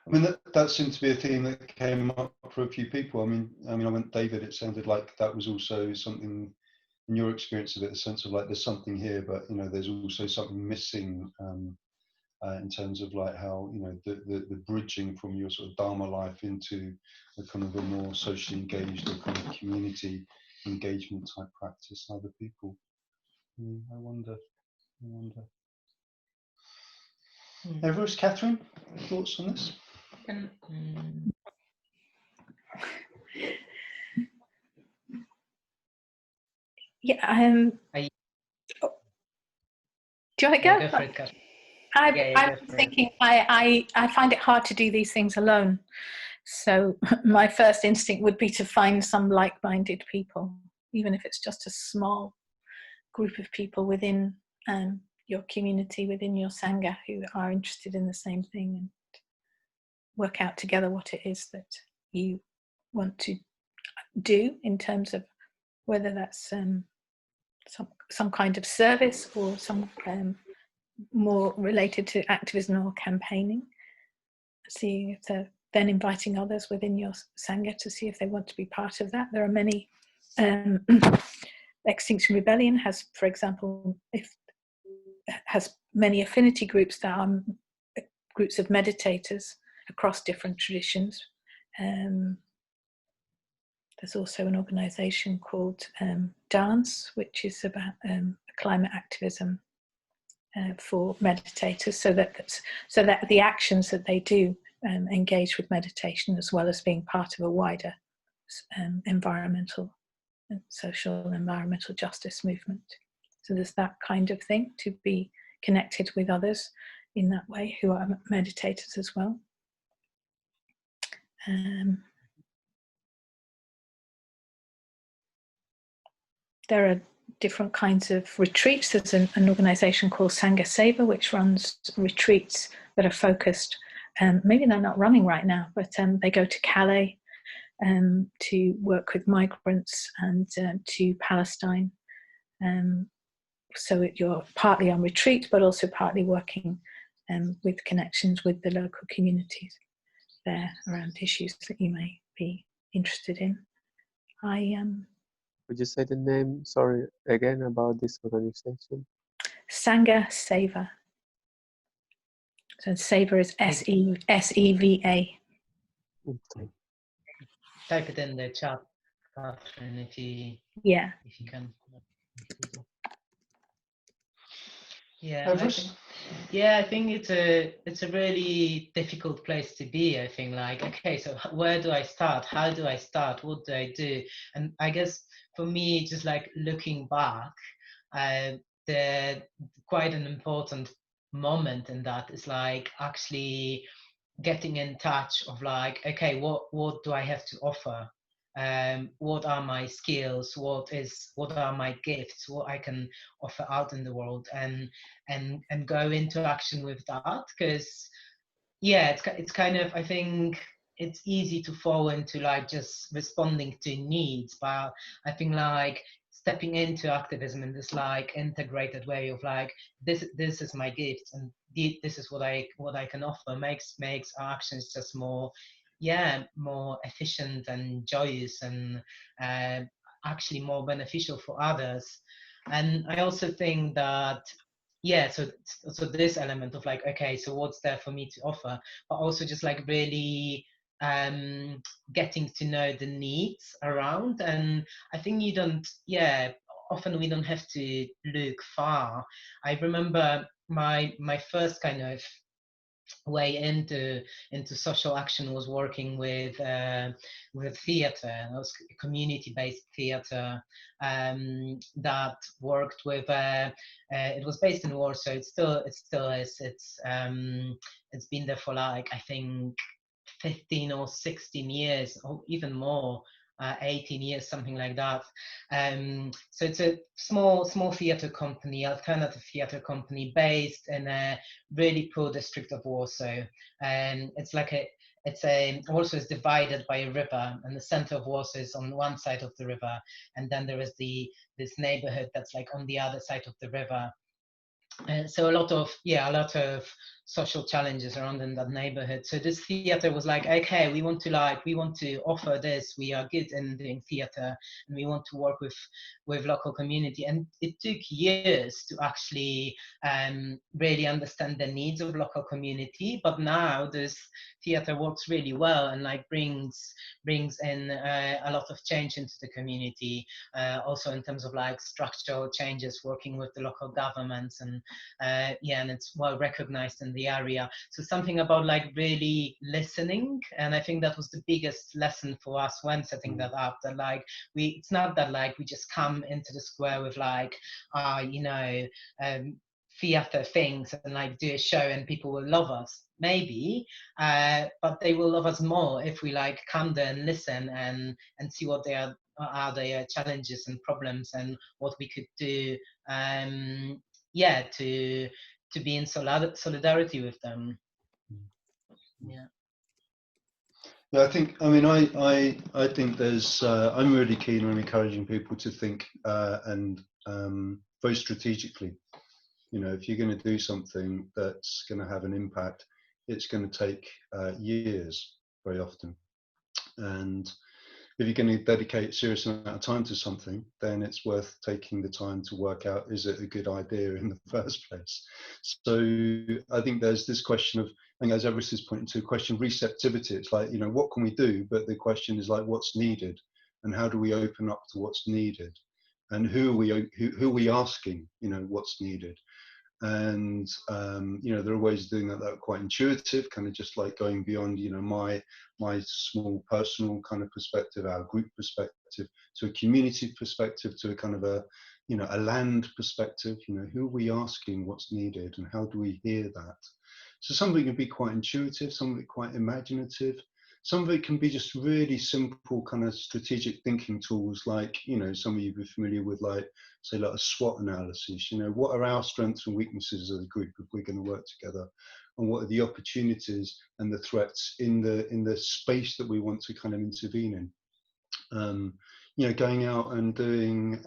I mean, that seemed to be a theme that came up for a few people. I mean, I went, David, it sounded like that was also something in your experience of it, a sense of like, there's something here, but, you know, there's also something missing in terms of like how, you know, the bridging from your sort of Dharma life into a kind of a more socially engaged or kind of community engagement type practice, other people. I wonder. Everest, Catherine, thoughts on this? Yeah. Do you want to go? Go for it, I'm thinking I find it hard to do these things alone. So my first instinct would be to find some like-minded people, even if it's just a small group of people within your community, within your Sangha, who are interested in the same thing, and work out together what it is that you want to do in terms of whether that's some kind of service or some more related to activism or campaigning. Seeing if they're then inviting others within your Sangha to see if they want to be part of that. There are many. Extinction Rebellion has, for example, has many affinity groups that are groups of meditators across different traditions. There's also an organisation called Dance, which is about climate activism for meditators, so that the actions that they do engage with meditation as well as being part of a wider environmental and social environmental justice movement. So there's that kind of thing, to be connected with others in that way who are meditators as well. there are different kinds of retreats. There's an organisation called Sangha Seva, which runs retreats that are focused, maybe they're not running right now, but they go to Calais to work with migrants and to Palestine. So you're partly on retreat, but also partly working with connections with the local communities there around issues that you may be interested in. Would you say the name, sorry, again about this organization? Sangha Seva. So Seva is S-E-V-A. Okay. Type it in the chat, Catherine, if you can. Yeah, I think it's a really difficult place to be. I think, like, okay, so where do I start? How do I start? What do I do? And I guess for me, just like looking back, the quite an important moment in that is like actually getting in touch of like, okay, what do I have to offer? What are my skills? What are my gifts? What I can offer out in the world, and go into action with that. Because yeah, it's kind of, I think it's easy to fall into like just responding to needs, but I think like stepping into activism in this like integrated way of like this is my gift and this is what I can offer makes our actions just more efficient and joyous and actually more beneficial for others. And I also think that so this element of like, okay, so what's there for me to offer, but also just like really getting to know the needs around. And I think often we don't have to look far. I remember my first kind of way into social action was working with theatre. It was community-based theatre that worked with. It was based in Warsaw. It still is. It's been there for like I think 15 or 16 years, or even more. 18 years, something like that. So it's a small theatre company, alternative theatre company, based in a really poor district of Warsaw. And Warsaw is divided by a river, and the center of Warsaw is on one side of the river, and then there is this neighborhood that's like on the other side of the river. So a lot of social challenges around in that neighborhood. So this theater was like, okay, we want to offer this. We are good in doing theater, and we want to work with local community. And it took years to actually really understand the needs of local community. But now this theater works really well and like brings in a lot of change into the community. Also in terms of like structural changes, working with the local governments, and and it's well recognized in the area. So something about like really listening, and I think that was the biggest lesson for us when setting that up. That like it's not that like we just come into the square with like theater things and like do a show and people will love us, maybe, but they will love us more if we like come there and listen and see what their challenges and problems and what we could do to be in solidarity with them. I think, I mean, I think there's, I'm really keen on encouraging people to think and very strategically. You know, if you're going to do something that's going to have an impact, it's going to take years very often. And if you're going to dedicate a serious amount of time to something, then it's worth taking the time to work out, is it a good idea in the first place? So I think there's this question of, and as Everest is pointing to, a question of receptivity. It's like, you know, what can we do? But the question is like, what's needed? And how do we open up to what's needed? And who are we asking, you know, what's needed? And you know, there are ways of doing that are quite intuitive, kind of just like going beyond, you know, my small personal kind of perspective, our group perspective, to a community perspective, to a kind of a, you know, a land perspective. You know, who are we asking what's needed, and how do we hear that? So some of it can be quite intuitive, some of it quite imaginative, some of it can be just really simple kind of strategic thinking tools, like, you know, some of you be familiar with, like, say, like a SWOT analysis. You know, what are our strengths and weaknesses as a group if we're going to work together, and what are the opportunities and the threats in the space that we want to kind of intervene in. You know, going out and doing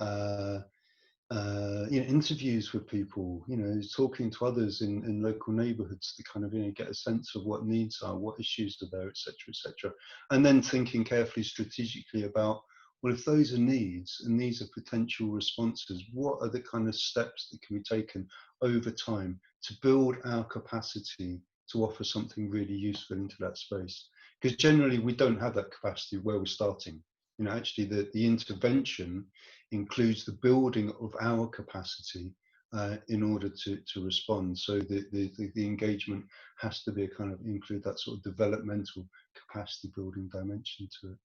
you know, interviews with people, you know, talking to others in local neighbourhoods to kind of, you know, get a sense of what needs are, what issues are there, etc., and then thinking carefully, strategically about, well, if those are needs and these are potential responses, what are the kind of steps that can be taken over time to build our capacity to offer something really useful into that space? Because generally we don't have that capacity where we're starting. You know, actually the intervention includes the building of our capacity in order to respond. So the engagement has to be a kind of include that sort of developmental capacity building dimension to it.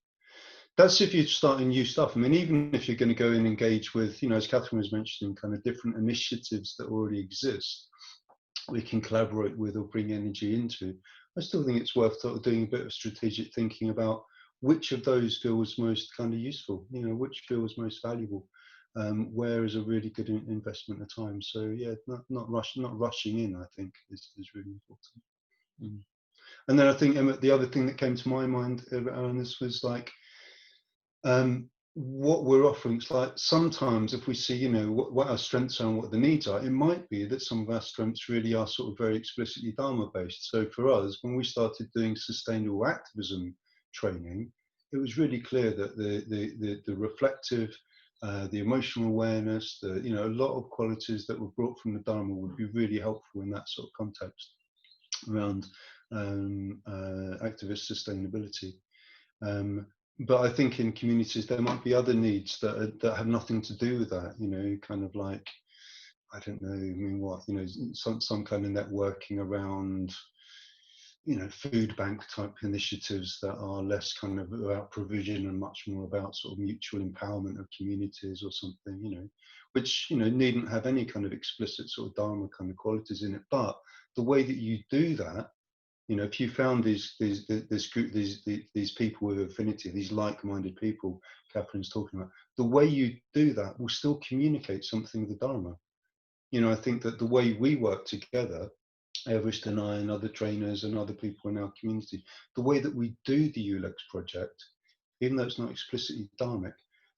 That's if you're starting new stuff. I mean, even if you're going to go and engage with, you know, as Catherine was mentioning, kind of different initiatives that already exist, we can collaborate with or bring energy into. I still think it's worth sort of doing a bit of strategic thinking about which of those feels most kind of useful, you know, which feels most valuable, where is a really good investment of time. So yeah, not rushing in, I think is really important. And then I think, Emma, the other thing that came to my mind around this was like, what we're offering. It's like sometimes if we see, you know, what our strengths are and what the needs are, it might be that some of our strengths really are sort of very explicitly Dharma based. So for us, when we started doing sustainable activism training, it was really clear that the reflective, the emotional awareness, you know, a lot of qualities that were brought from the Dharma would be really helpful in that sort of context around activist sustainability. But I think in communities there might be other needs that have nothing to do with that, you know, kind of like, I don't know, I mean, what, you know, some kind of networking around, you know, food bank type initiatives that are less kind of about provision and much more about sort of mutual empowerment of communities or something, you know, which, you know, needn't have any kind of explicit sort of Dharma kind of qualities in it. But the way that you do that, you know, if you found this group, these people with affinity, these like-minded people Catherine's talking about, the way you do that will still communicate something of the Dharma. You know, I think that the way we work together, Everest and I and other trainers and other people in our community, the way that we do the Ulex project, even though it's not explicitly Dharmic,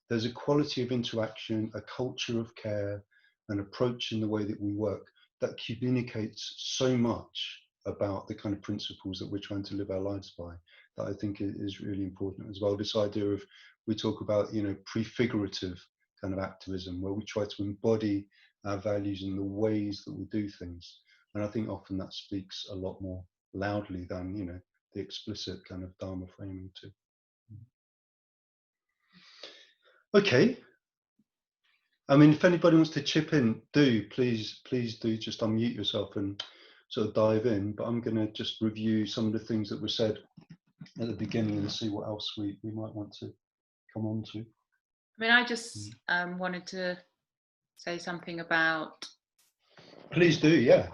there's a quality of interaction, a culture of care, an approach in the way that we work that communicates so much about the kind of principles that we're trying to live our lives by, that I think is really important as well. This idea of, we talk about, you know, prefigurative kind of activism, where we try to embody our values in the ways that we do things. And I think often that speaks a lot more loudly than, you know, the explicit kind of Dharma framing too. Okay. I mean, if anybody wants to chip in, please do just unmute yourself and sort of dive in. But I'm going to just review some of the things that were said at the beginning and see what else we might want to come on to. I mean, I just wanted to say something about. Please do, yeah.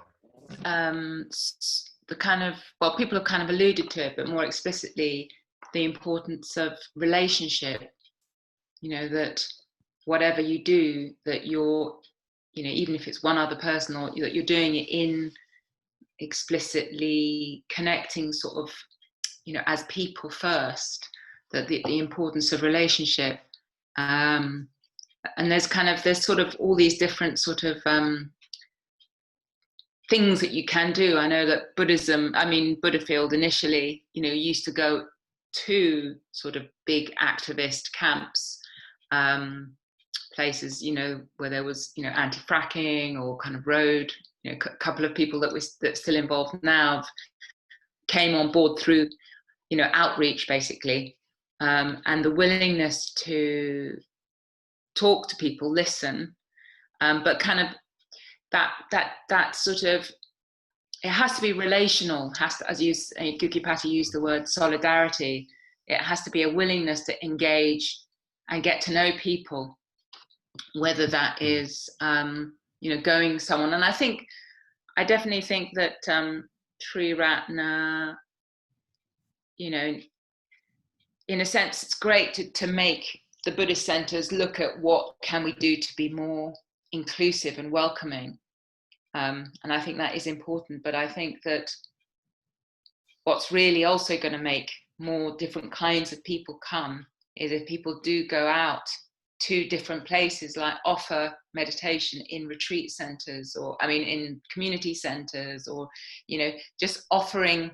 The kind of, well, people have kind of alluded to it, but more explicitly, the importance of relationship. You know, that whatever you do, that you're, you know, even if it's one other person, or that you're doing it in explicitly connecting sort of, you know, as people first, that the importance of relationship. And there's sort of all these different sort of things that you can do. I know that Buddhism, I mean, Buddhafield initially, you know, used to go to sort of big activist camps, places, you know, where there was, you know, anti-fracking or kind of road, you know, a couple of people that's still involved now came on board through, you know, outreach basically, and the willingness to talk to people, listen, but kind of that sort of, it has to be relational, has to, as Guhyapati used the word solidarity, it has to be a willingness to engage and get to know people, whether that is, you know, going someone. And I definitely think that Triratna, you know, in a sense, it's great to make the Buddhist centres look at what can we do to be more inclusive and welcoming. And I think that is important, but I think that what's really also going to make more different kinds of people come is if people do go out to different places, like offer meditation in retreat centres, or in community centres, or just offering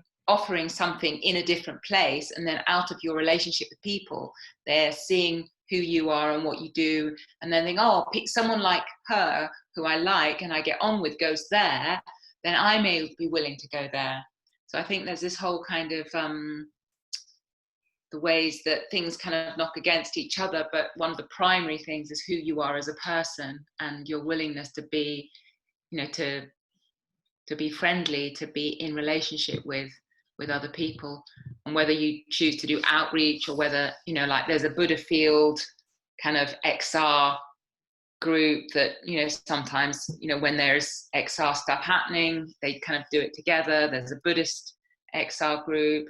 something in a different place, and then out of your relationship with people, they're seeing who you are and what you do, and then think, oh, pick someone like her who I like and I get on with goes there, then I may be willing to go there. So I think there's this whole kind of the ways that things kind of knock against each other, but one of the primary things is who you are as a person and your willingness to be, to be friendly, to be in relationship with other people, and whether you choose to do outreach or whether, like there's a Buddha field kind of XR group that, sometimes, when there's XR stuff happening, they kind of do it together. There's a Buddhist XR group,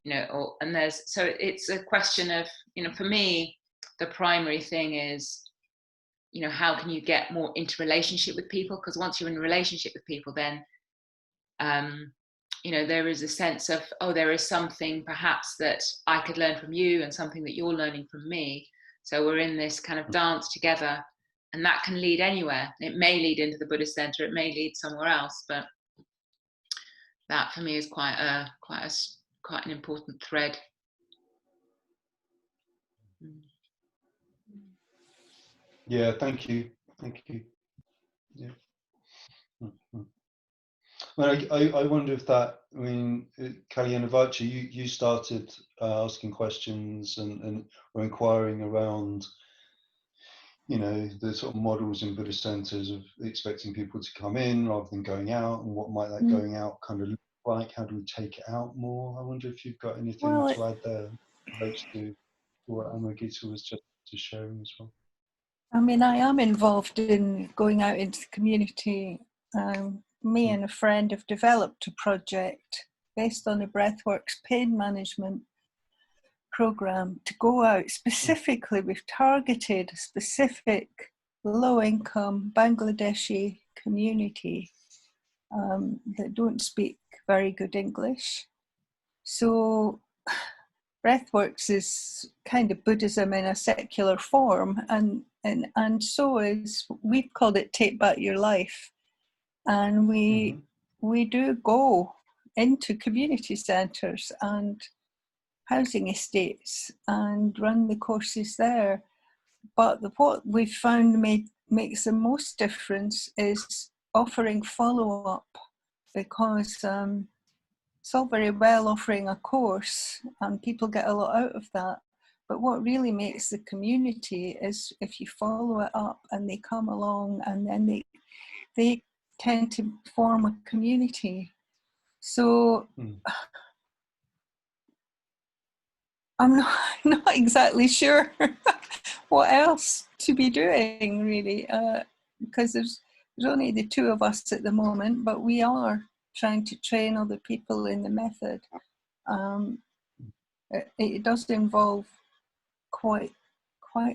so it's a question of, for me, the primary thing is, how can you get more into relationship with people? Because once you're in a relationship with people, then, there is a sense of, oh, there is something perhaps that I could learn from you and something that you're learning from me. So we're in this kind of dance together, and that can lead anywhere. It may lead into the Buddhist Centre, it may lead somewhere else, but that for me is quite an important thread. Yeah, thank you. Yeah. Well, I wonder if that, Kalyan Avachi, you started asking questions and or inquiring around, the sort of models in Buddhist centres of expecting people to come in rather than going out, and what might that going out kind of look like? How do we take it out more? I wonder if you've got anything to add there, relates to what Amagita was just sharing as well. I am involved in going out into the community. Me and a friend have developed a project based on the Breathworks pain management program to go out specifically. We've targeted a specific low-income Bangladeshi community that don't speak very good English. So Breathworks is kind of Buddhism in a secular form, and so is, we've called it Take Back Your Life. And we do go into community centres and housing estates and run the courses there. But what we've found makes the most difference is offering follow-up, because it's all very well offering a course and people get a lot out of that. But what really makes the community is if you follow it up and they come along, and then they tend to form a community. So I'm not exactly sure what else to be doing, really, because there's only the two of us at the moment, but we are trying to train other people in the method. It does involve quite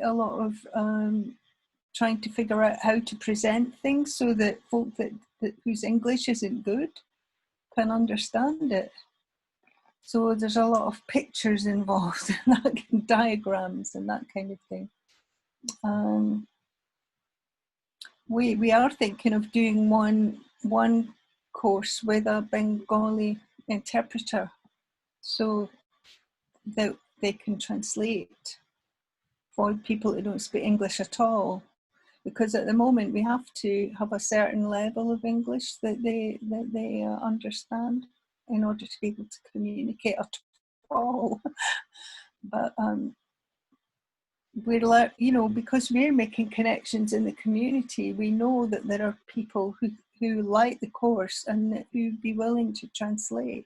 a lot of trying to figure out how to present things so that folk that whose English isn't good can understand it. So there's a lot of pictures involved, and diagrams and that kind of thing. We are thinking of doing one course with a Bengali interpreter, so that they can translate for people who don't speak English at all. Because at the moment we have to have a certain level of English that they understand in order to be able to communicate at all. But we're because we're making connections in the community, we know that there are people who like the course and who'd be willing to translate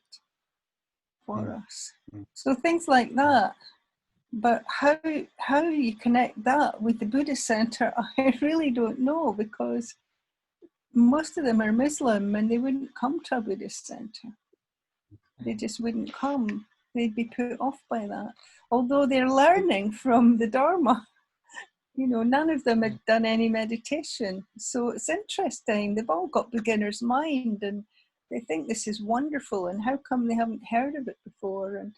for us. So things like that. But how you connect that with the Buddhist Centre, I really don't know, because most of them are Muslim and they wouldn't come to a Buddhist centre. They just wouldn't come. they'd be put off by that. Although they're learning from the Dharma. You know, none of them had done any meditation. So it's interesting. They've all got beginner's mind and they think this is wonderful, and how come they haven't heard of it before? And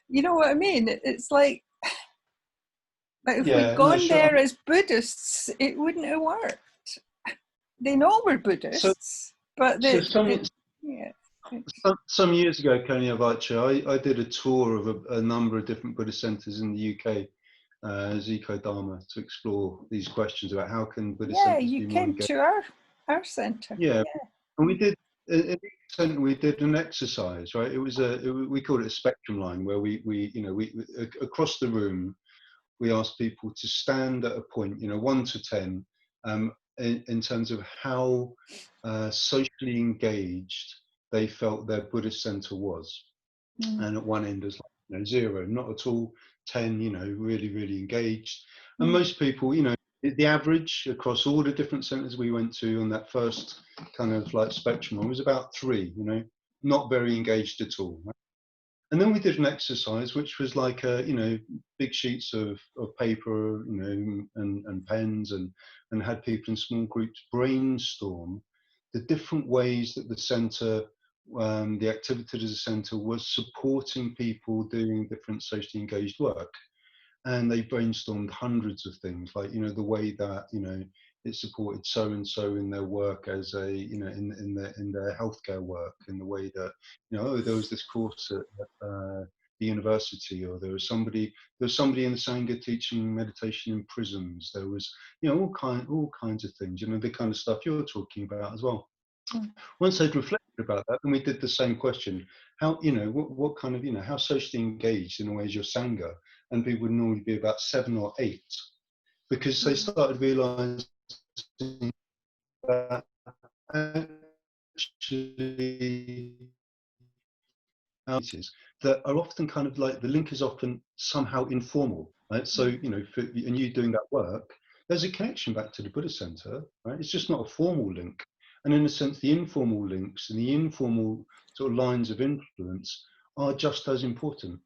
you know what I mean? It's like, but if we'd gone there as Buddhists, it wouldn't have worked. They know we're Buddhists, but some years ago, Guhyapati, I did a tour of a number of different Buddhist centres in the UK as Eco-Dharma to explore these questions about how can Buddhist centres be more engaged. Yeah, you came to our centre. Yeah, and we did. In the centre, we did an exercise, right? It was we called it a spectrum line, where we across the room, we asked people to stand at a point, 1 to 10, in terms of how socially engaged they felt their Buddhist centre was. And at one end was like 0, not at all, 10, really, really engaged. And most people, the average across all the different centres we went to on that first kind of like spectrum was about 3, not very engaged at all. Right? And then we did an exercise which was like big sheets of paper, and pens, and had people in small groups brainstorm the different ways that the centre, the activity of the centre was supporting people doing different socially engaged work. And they brainstormed hundreds of things, like the way that it supported so and so in their work as a in their healthcare work, in the way that there was this course at the university, or there was somebody in the Sangha teaching meditation in prisons. There was all kinds of things, the kind of stuff you're talking about as well. Once they'd reflected about that, then we did the same question: how what kind of how socially engaged in a way is your Sangha? And people would normally be about 7 or 8, because they started realizing that actually that are often kind of like, the link is often somehow informal, right? So and you doing that work, there's a connection back to the Buddhist Centre, right? It's just not a formal link. And in a sense, the informal links and the informal sort of lines of influence are just as important,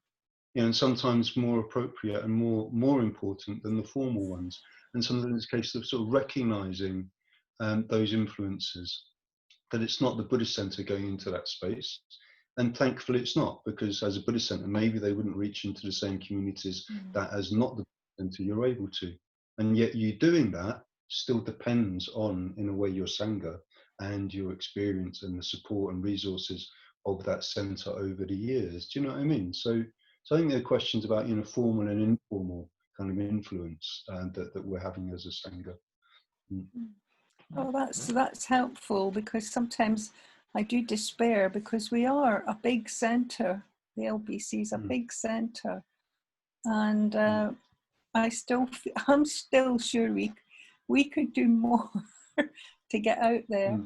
and sometimes more appropriate and more important than the formal ones. And sometimes it's a case of sort of recognizing those influences, that it's not the Buddhist Centre going into that space. And thankfully it's not, because as a Buddhist Centre, maybe they wouldn't reach into the same communities that as not the Buddhist Centre you're able to. And yet you doing that still depends on, in a way, your Sangha and your experience and the support and resources of that centre over the years. Do you know what I mean? So I think there are questions about formal and informal kind of influence that we're having as a Sangha. Oh, that's helpful, because sometimes I do despair, because we are a big centre. The LBC is a big centre, and I'm still sure we could do more to get out there.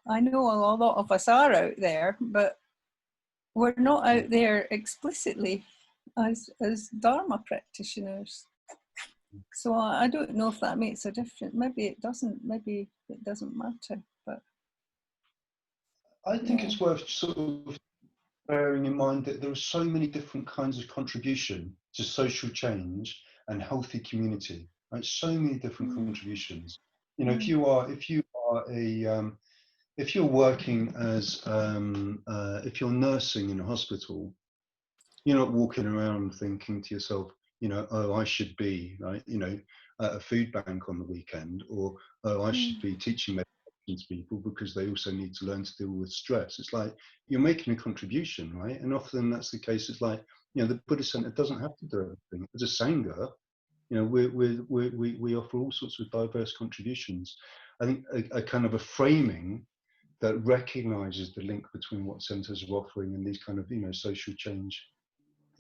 I know a lot of us are out there, but we're not out there explicitly as Dharma practitioners. So I don't know if that makes a difference. Maybe it doesn't matter. But I think it's worth sort of bearing in mind that there are so many different kinds of contribution to social change and healthy community. Right? So many different contributions. If you're working as if you're nursing in a hospital, you're not walking around thinking to yourself, oh, I should be at a food bank on the weekend, or oh, I should be teaching meditation to people because they also need to learn to deal with stress. It's like you're making a contribution, right? And often that's the case. It's like the Buddhist Centre doesn't have to do everything. As a Sangha, we offer all sorts of diverse contributions. I think a kind of a framing that recognises the link between what centres are offering and these kind of social change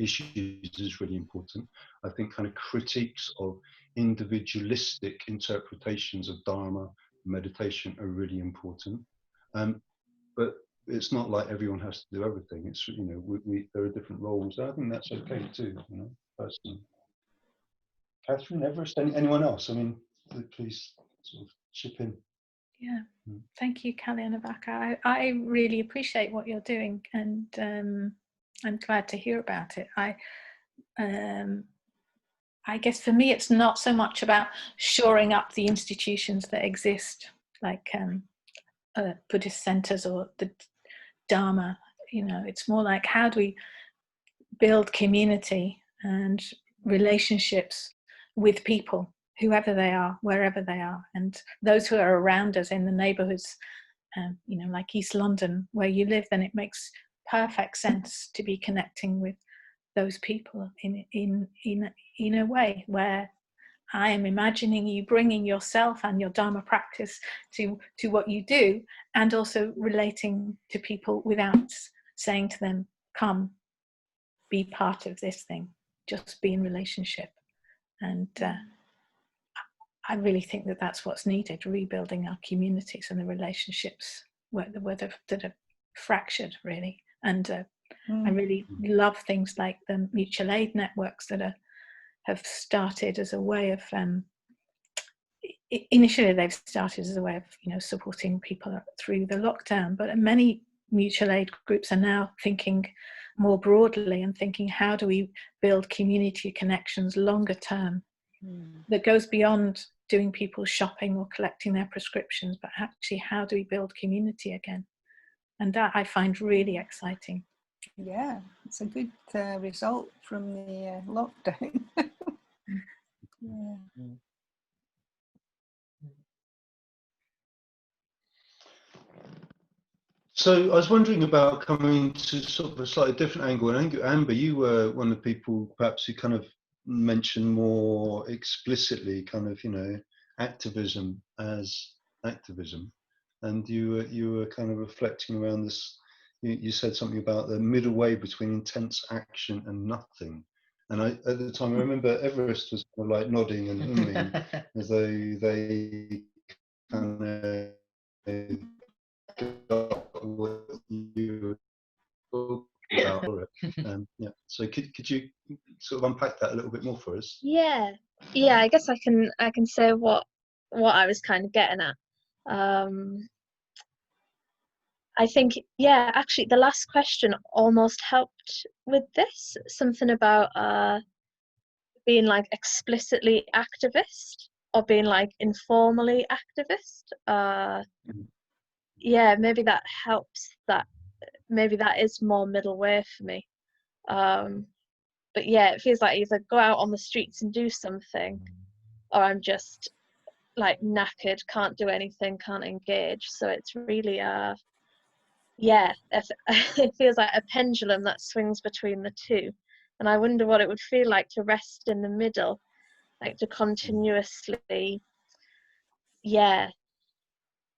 issues is really important. I think kind of critiques of individualistic interpretations of Dharma, meditation are really important. But it's not like everyone has to do everything. It's there are different roles. I think that's okay too. Personally. Catherine, Everest, anyone else? I mean, please sort of chip in. Yeah, thank you, Guhyapati. I really appreciate what you're doing, and I'm glad to hear about it. I guess for me, it's not so much about shoring up the institutions that exist, like Buddhist centers or the Dharma. You know, it's more like, how do we build community and relationships with people, whoever they are, wherever they are, and those who are around us in the neighborhoods, you know, like East London where you live, then it makes perfect sense to be connecting with those people in a way where I am imagining you bringing yourself and your Dharma practice to what you do, and also relating to people without saying to them, come, be part of this thing, just be in relationship. And I really think that that's what's needed, rebuilding our communities and the relationships that are fractured, really. And I really love things like the mutual aid networks that have started as a way of, initially they've started as a way of, you know, supporting people through the lockdown, but many mutual aid groups are now thinking more broadly and thinking, how do we build community connections longer term that goes beyond doing people's shopping or collecting their prescriptions, but actually how do we build community again? And that I find really exciting. Yeah, it's a good result from the lockdown. Yeah. So I was wondering about coming to sort of a slightly different angle. And Amber, you were one of the people perhaps who kind of mentioned more explicitly kind of, you know, activism as activism. And you were kind of reflecting around this. You said something about the middle way between intense action and nothing. And at the time, I remember Everest was kind of like nodding and humming as though they kind of got what you were talking about. Yeah. So could you sort of unpack that a little bit more for us? Yeah, I guess I can say what I was kind of getting at. I think, yeah, actually the last question almost helped with this. Something about being like explicitly activist or being like informally activist. Yeah, maybe that helps. Maybe that is more middle way for me. But yeah, it feels like either go out on the streets and do something, or I'm just like knackered, can't do anything, can't engage. So it's really yeah, it feels like a pendulum that swings between the two. And I wonder what it would feel like to rest in the middle, like to continuously, yeah,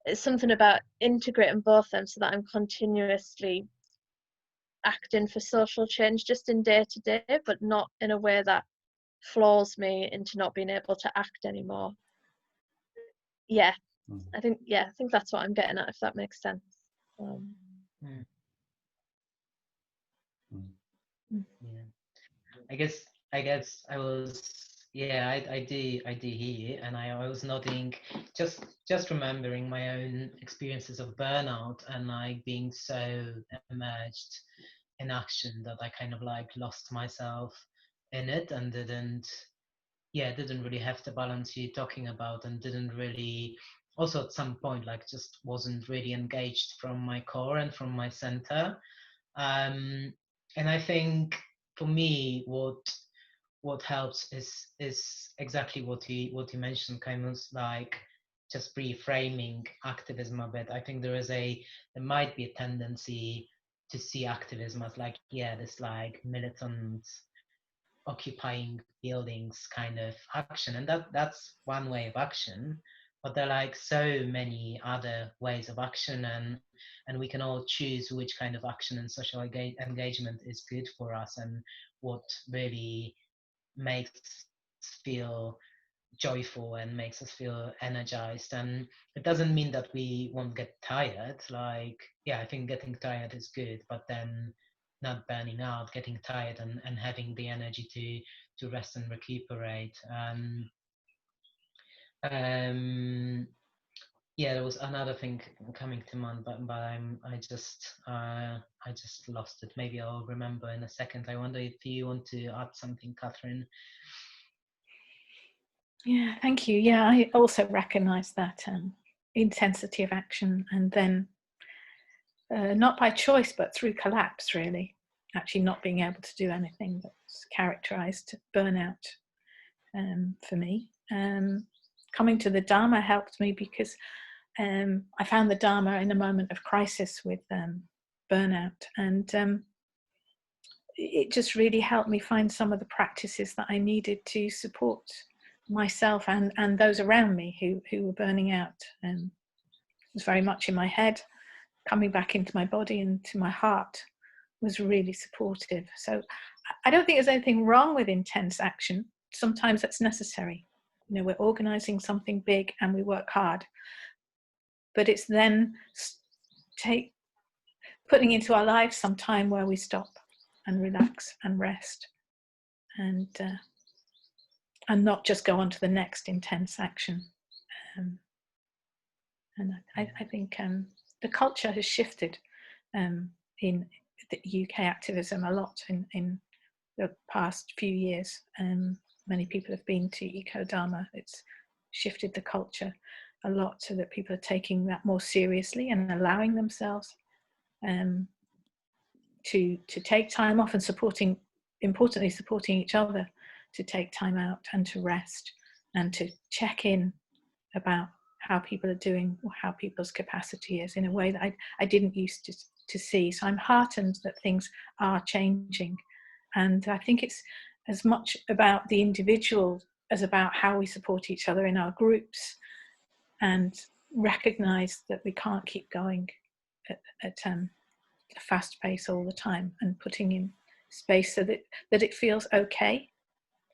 it's something about integrating both them so that I'm continuously acting for social change just in day to day, but not in a way that floors me into not being able to act anymore. Yeah, I think that's what I'm getting at, if that makes sense. Yeah, I guess I was, yeah, I do hear, and I was nodding, just remembering my own experiences of burnout and like being so immersed in action that I kind of like lost myself in it and didn't really have the balance you're talking about, and didn't really, also at some point, like just wasn't really engaged from my core and from my center. And I think for me, what helps is exactly what you mentioned, kind of like just reframing activism a bit. I think there might be a tendency to see activism as like, yeah, this like militant occupying buildings kind of action, and that's one way of action, but there are like so many other ways of action, and we can all choose which kind of action and social engagement is good for us, and what really makes us feel joyful and makes us feel energized. And it doesn't mean that we won't get tired. Like, yeah, I think getting tired is good, but then not burning out, getting tired, and having the energy to rest and recuperate. yeah, there was another thing coming to mind, but I just lost it. Maybe I'll remember in a second. I wonder if you want to add something, Catherine. Yeah, thank you. Yeah, I also recognise that intensity of action, and then not by choice, but through collapse, really, actually not being able to do anything, that's characterised burnout for me. Coming to the Dharma helped me because I found the Dharma in a moment of crisis with burnout, and it just really helped me find some of the practices that I needed to support myself and those around me who were burning out. It was very much in my head. Coming back into my body and to my heart was really supportive. So I don't think there's anything wrong with intense action. Sometimes that's necessary. You know, we're organising something big and we work hard, but it's then putting into our lives some time where we stop and relax and rest, and not just go on to the next intense action. And I think the culture has shifted in the UK activism a lot in the past few years. Many people have been to Eco-Dharma. It's shifted the culture a lot so that people are taking that more seriously and allowing themselves to take time off, and importantly supporting each other to take time out and to rest and to check in about how people are doing or how people's capacity is in a way that I didn't used to see. So I'm heartened that things are changing, and I think it's as much about the individual as about how we support each other in our groups, and recognise that we can't keep going at a fast pace all the time, and putting in space so that it feels okay,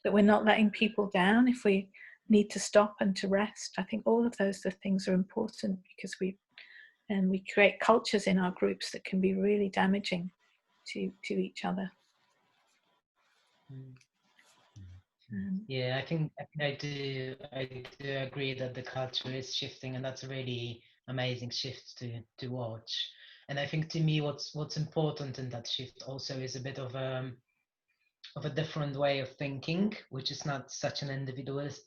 that we're not letting people down if we need to stop and to rest. I think all of those things are important, because we create cultures in our groups that can be really damaging to each other. Yeah, I think I do agree that the culture is shifting, and that's a really amazing shift to watch. And I think to me what's important in that shift also is a bit of a different way of thinking, which is not such an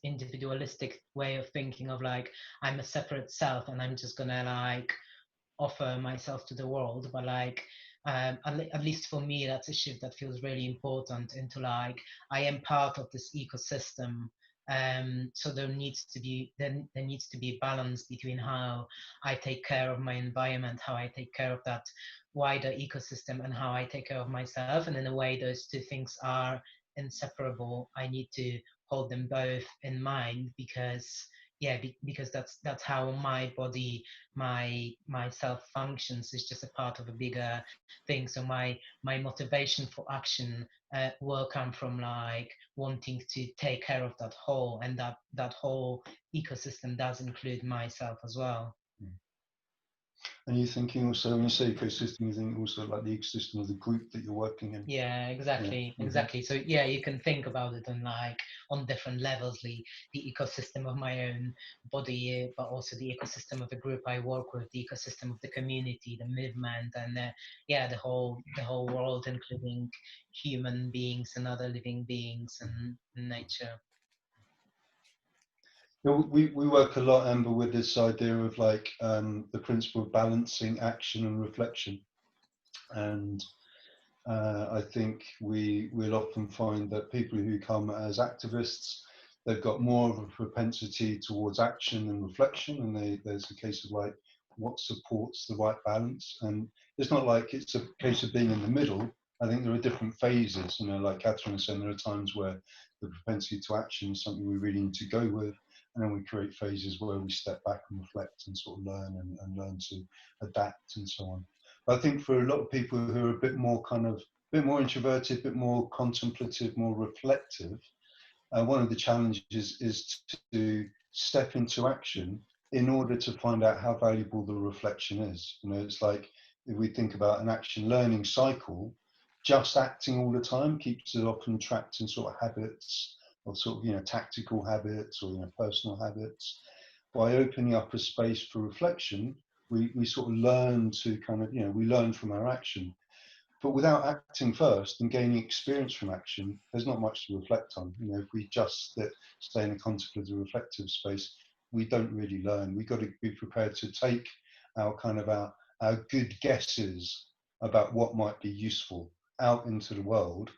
individualistic way of thinking of like, I'm a separate self and I'm just gonna like offer myself to the world, but like at least for me, that's a shift that feels really important into like, I am part of this ecosystem. So there needs to be a balance between how I take care of my environment, how I take care of that wider ecosystem, and how I take care of myself. And in a way, those two things are inseparable. I need to hold them both in mind, because because that's how my body, my self functions. Is just a part of a bigger thing. So my motivation for action will come from like wanting to take care of that whole, and that whole ecosystem does include myself as well. And you're thinking also, when you say ecosystem, you think also like the ecosystem of the group that you're working in. Yeah, exactly. Yeah. Exactly. So yeah, you can think about it on different levels, the ecosystem of my own body, but also the ecosystem of the group I work with, the ecosystem of the community, the movement, and the whole world, including human beings and other living beings and nature. We work a lot, Amber, with this idea of like the principle of balancing action and reflection, and I think we'll often find that people who come as activists, they've got more of a propensity towards action and reflection, and there's a case of like what supports the right balance. And it's not like it's a case of being in the middle. I think there are different phases, you know, like Catherine was saying, there are times where the propensity to action is something we really need to go with, and then we create phases where we step back and reflect and sort of learn and learn to adapt and so on. But I think for a lot of people who are a bit more introverted, a bit more contemplative, more reflective, one of the challenges is to step into action in order to find out how valuable the reflection is. You know, it's like if we think about an action learning cycle, just acting all the time keeps us often trapped in sort of habits, or sort of, you know, tactical habits, or, you know, personal habits. by opening up a space for reflection, we sort of learn to kind of, we learn from our action. But without acting first and gaining experience from action, there's not much to reflect on. If we just stay in a contemplative reflective space, we don't really learn. We've got to be prepared to take our good guesses about what might be useful out into the world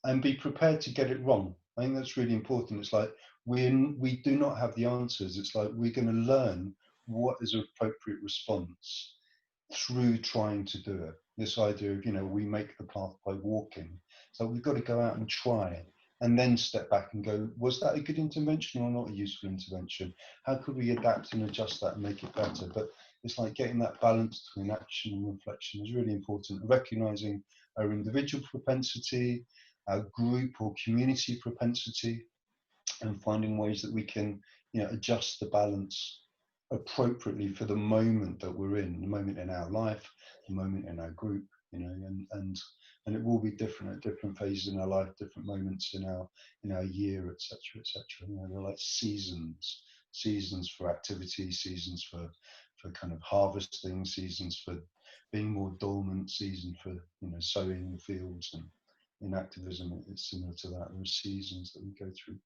and be prepared to get it wrong. I think that's really important. It's like we do not have the answers. It's like we're going to learn what is an appropriate response through trying to do it. This idea of, we make the path by walking. So we've got to go out and try it and then step back and go, was that a good intervention or not a useful intervention? How could we adapt and adjust that and make it better? But it's like getting that balance between action and reflection is really important. Recognizing our individual propensity, our group or community propensity, and finding ways that we can, adjust the balance appropriately for the moment that we're in, the moment in our life, the moment in our group, and it will be different at different phases in our life, different moments in our year, etc., etc. They're like seasons for activity, seasons for kind of harvesting, seasons for being more dormant, season for sowing the fields, and in activism it's similar to that. There are seasons that we go through.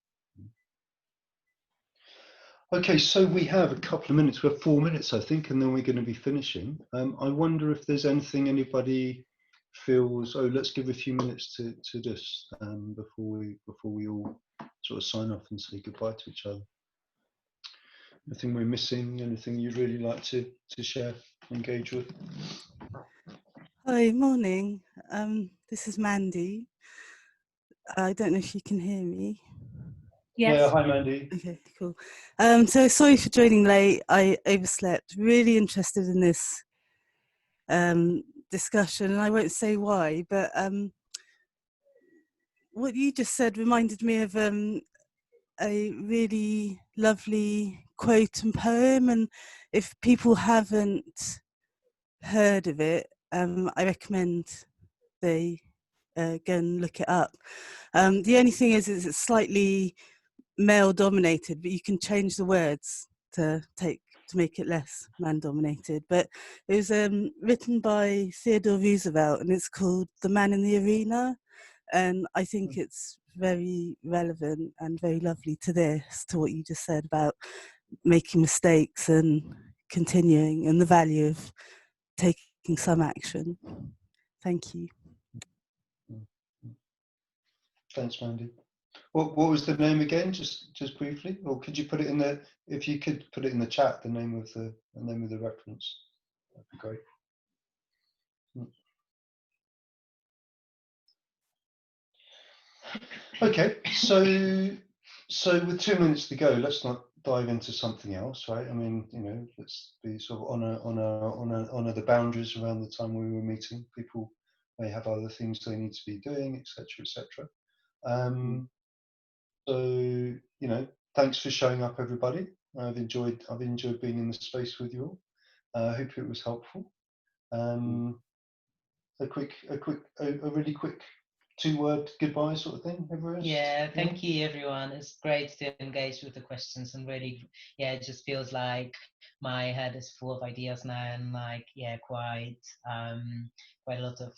Okay, so we have a couple of minutes. We have 4 minutes, I think, and then we're going to be finishing. I wonder if there's anything anybody feels. Oh, let's give a few minutes to this before we all sort of sign off and say goodbye to each other. Anything we're missing? Anything you'd really like to share, engage with? Hi, morning. This is Mandy. I don't know if you can hear me. Yes. Yeah, hi Mandy. Okay, cool. So sorry for joining late. I overslept. Really interested in this discussion, and I won't say why, but what you just said reminded me of a really lovely quote and poem, and if people haven't heard of it, I recommend they go and look it up. The only thing is it's slightly male dominated, but you can change the words to make it less man dominated. But it was written by Theodore Roosevelt, and it's called The Man in the Arena, and I think it's very relevant and very lovely to what you just said about making mistakes and continuing, and the value of taking some action. Thank you. Thanks, Mandy. What was the name again? Just briefly, or could you put it in the? If you could put it in the chat, the name of the reference, that'd be great. Okay, so with 2 minutes to go, let's not dive into something else, right? I mean, let's be sort of honor the boundaries around the time we were meeting. People may have other things they need to be doing, etc., etc. So thanks for showing up, everybody. I've enjoyed being in this space with you all. I hope it was helpful. A really quick 2-word goodbye sort of thing, everyone. Yeah, thank you everyone. It's great to engage with the questions, and really, it just feels like my head is full of ideas now, and quite a lot of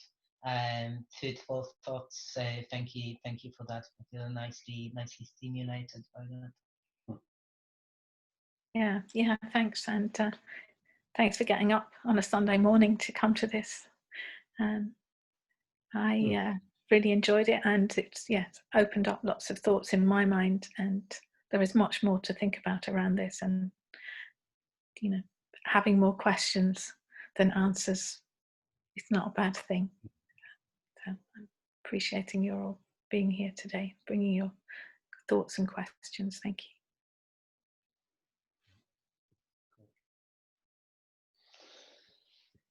food for thought. So thank you for that. I feel nicely stimulated by that. Yeah, thanks, and thanks for getting up on a Sunday morning to come to this. I really enjoyed it, and it's opened up lots of thoughts in my mind, and there is much more to think about around this, and having more questions than answers is not a bad thing. So I'm appreciating you all being here today, bringing your thoughts and questions. Thank you.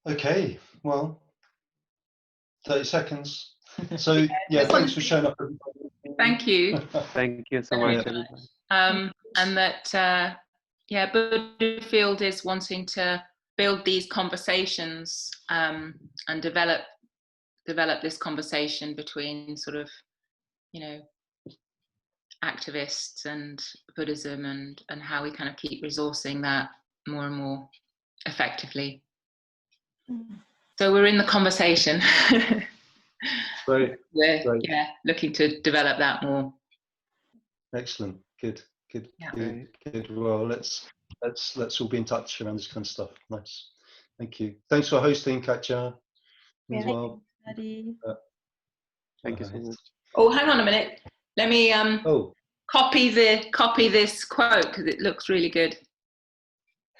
Okay, well, 30 seconds. So thanks for showing up, everybody. Thank you. Thank you so much, everybody. And that Butterfield is wanting to build these conversations and develop this conversation between sort of activists and Buddhism, and how we kind of keep resourcing that more and more effectively. So we're in the conversation. Great. We're Great. yeah, looking to develop that more. Excellent. Good. Yeah. Good. Well, let's all be in touch around this kind of stuff. Nice. Thank you. Thanks for hosting, Katja, as well. Thank you so much. Oh, hang on a minute. Let me copy this quote because it looks really good.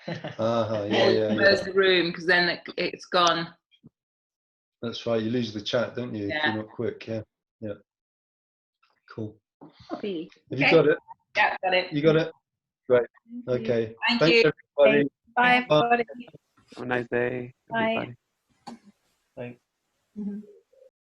Yeah. Close the room because then it's gone. That's right. You lose the chat, don't you? Yeah. If you're not quick. Yeah. Cool. Copy. Have you got it? Yeah, got it. You got it? Great. Okay. Thank Thanks, you. everybody. Bye, everybody. Have a nice day, Bye. everybody. Thanks. Mhm.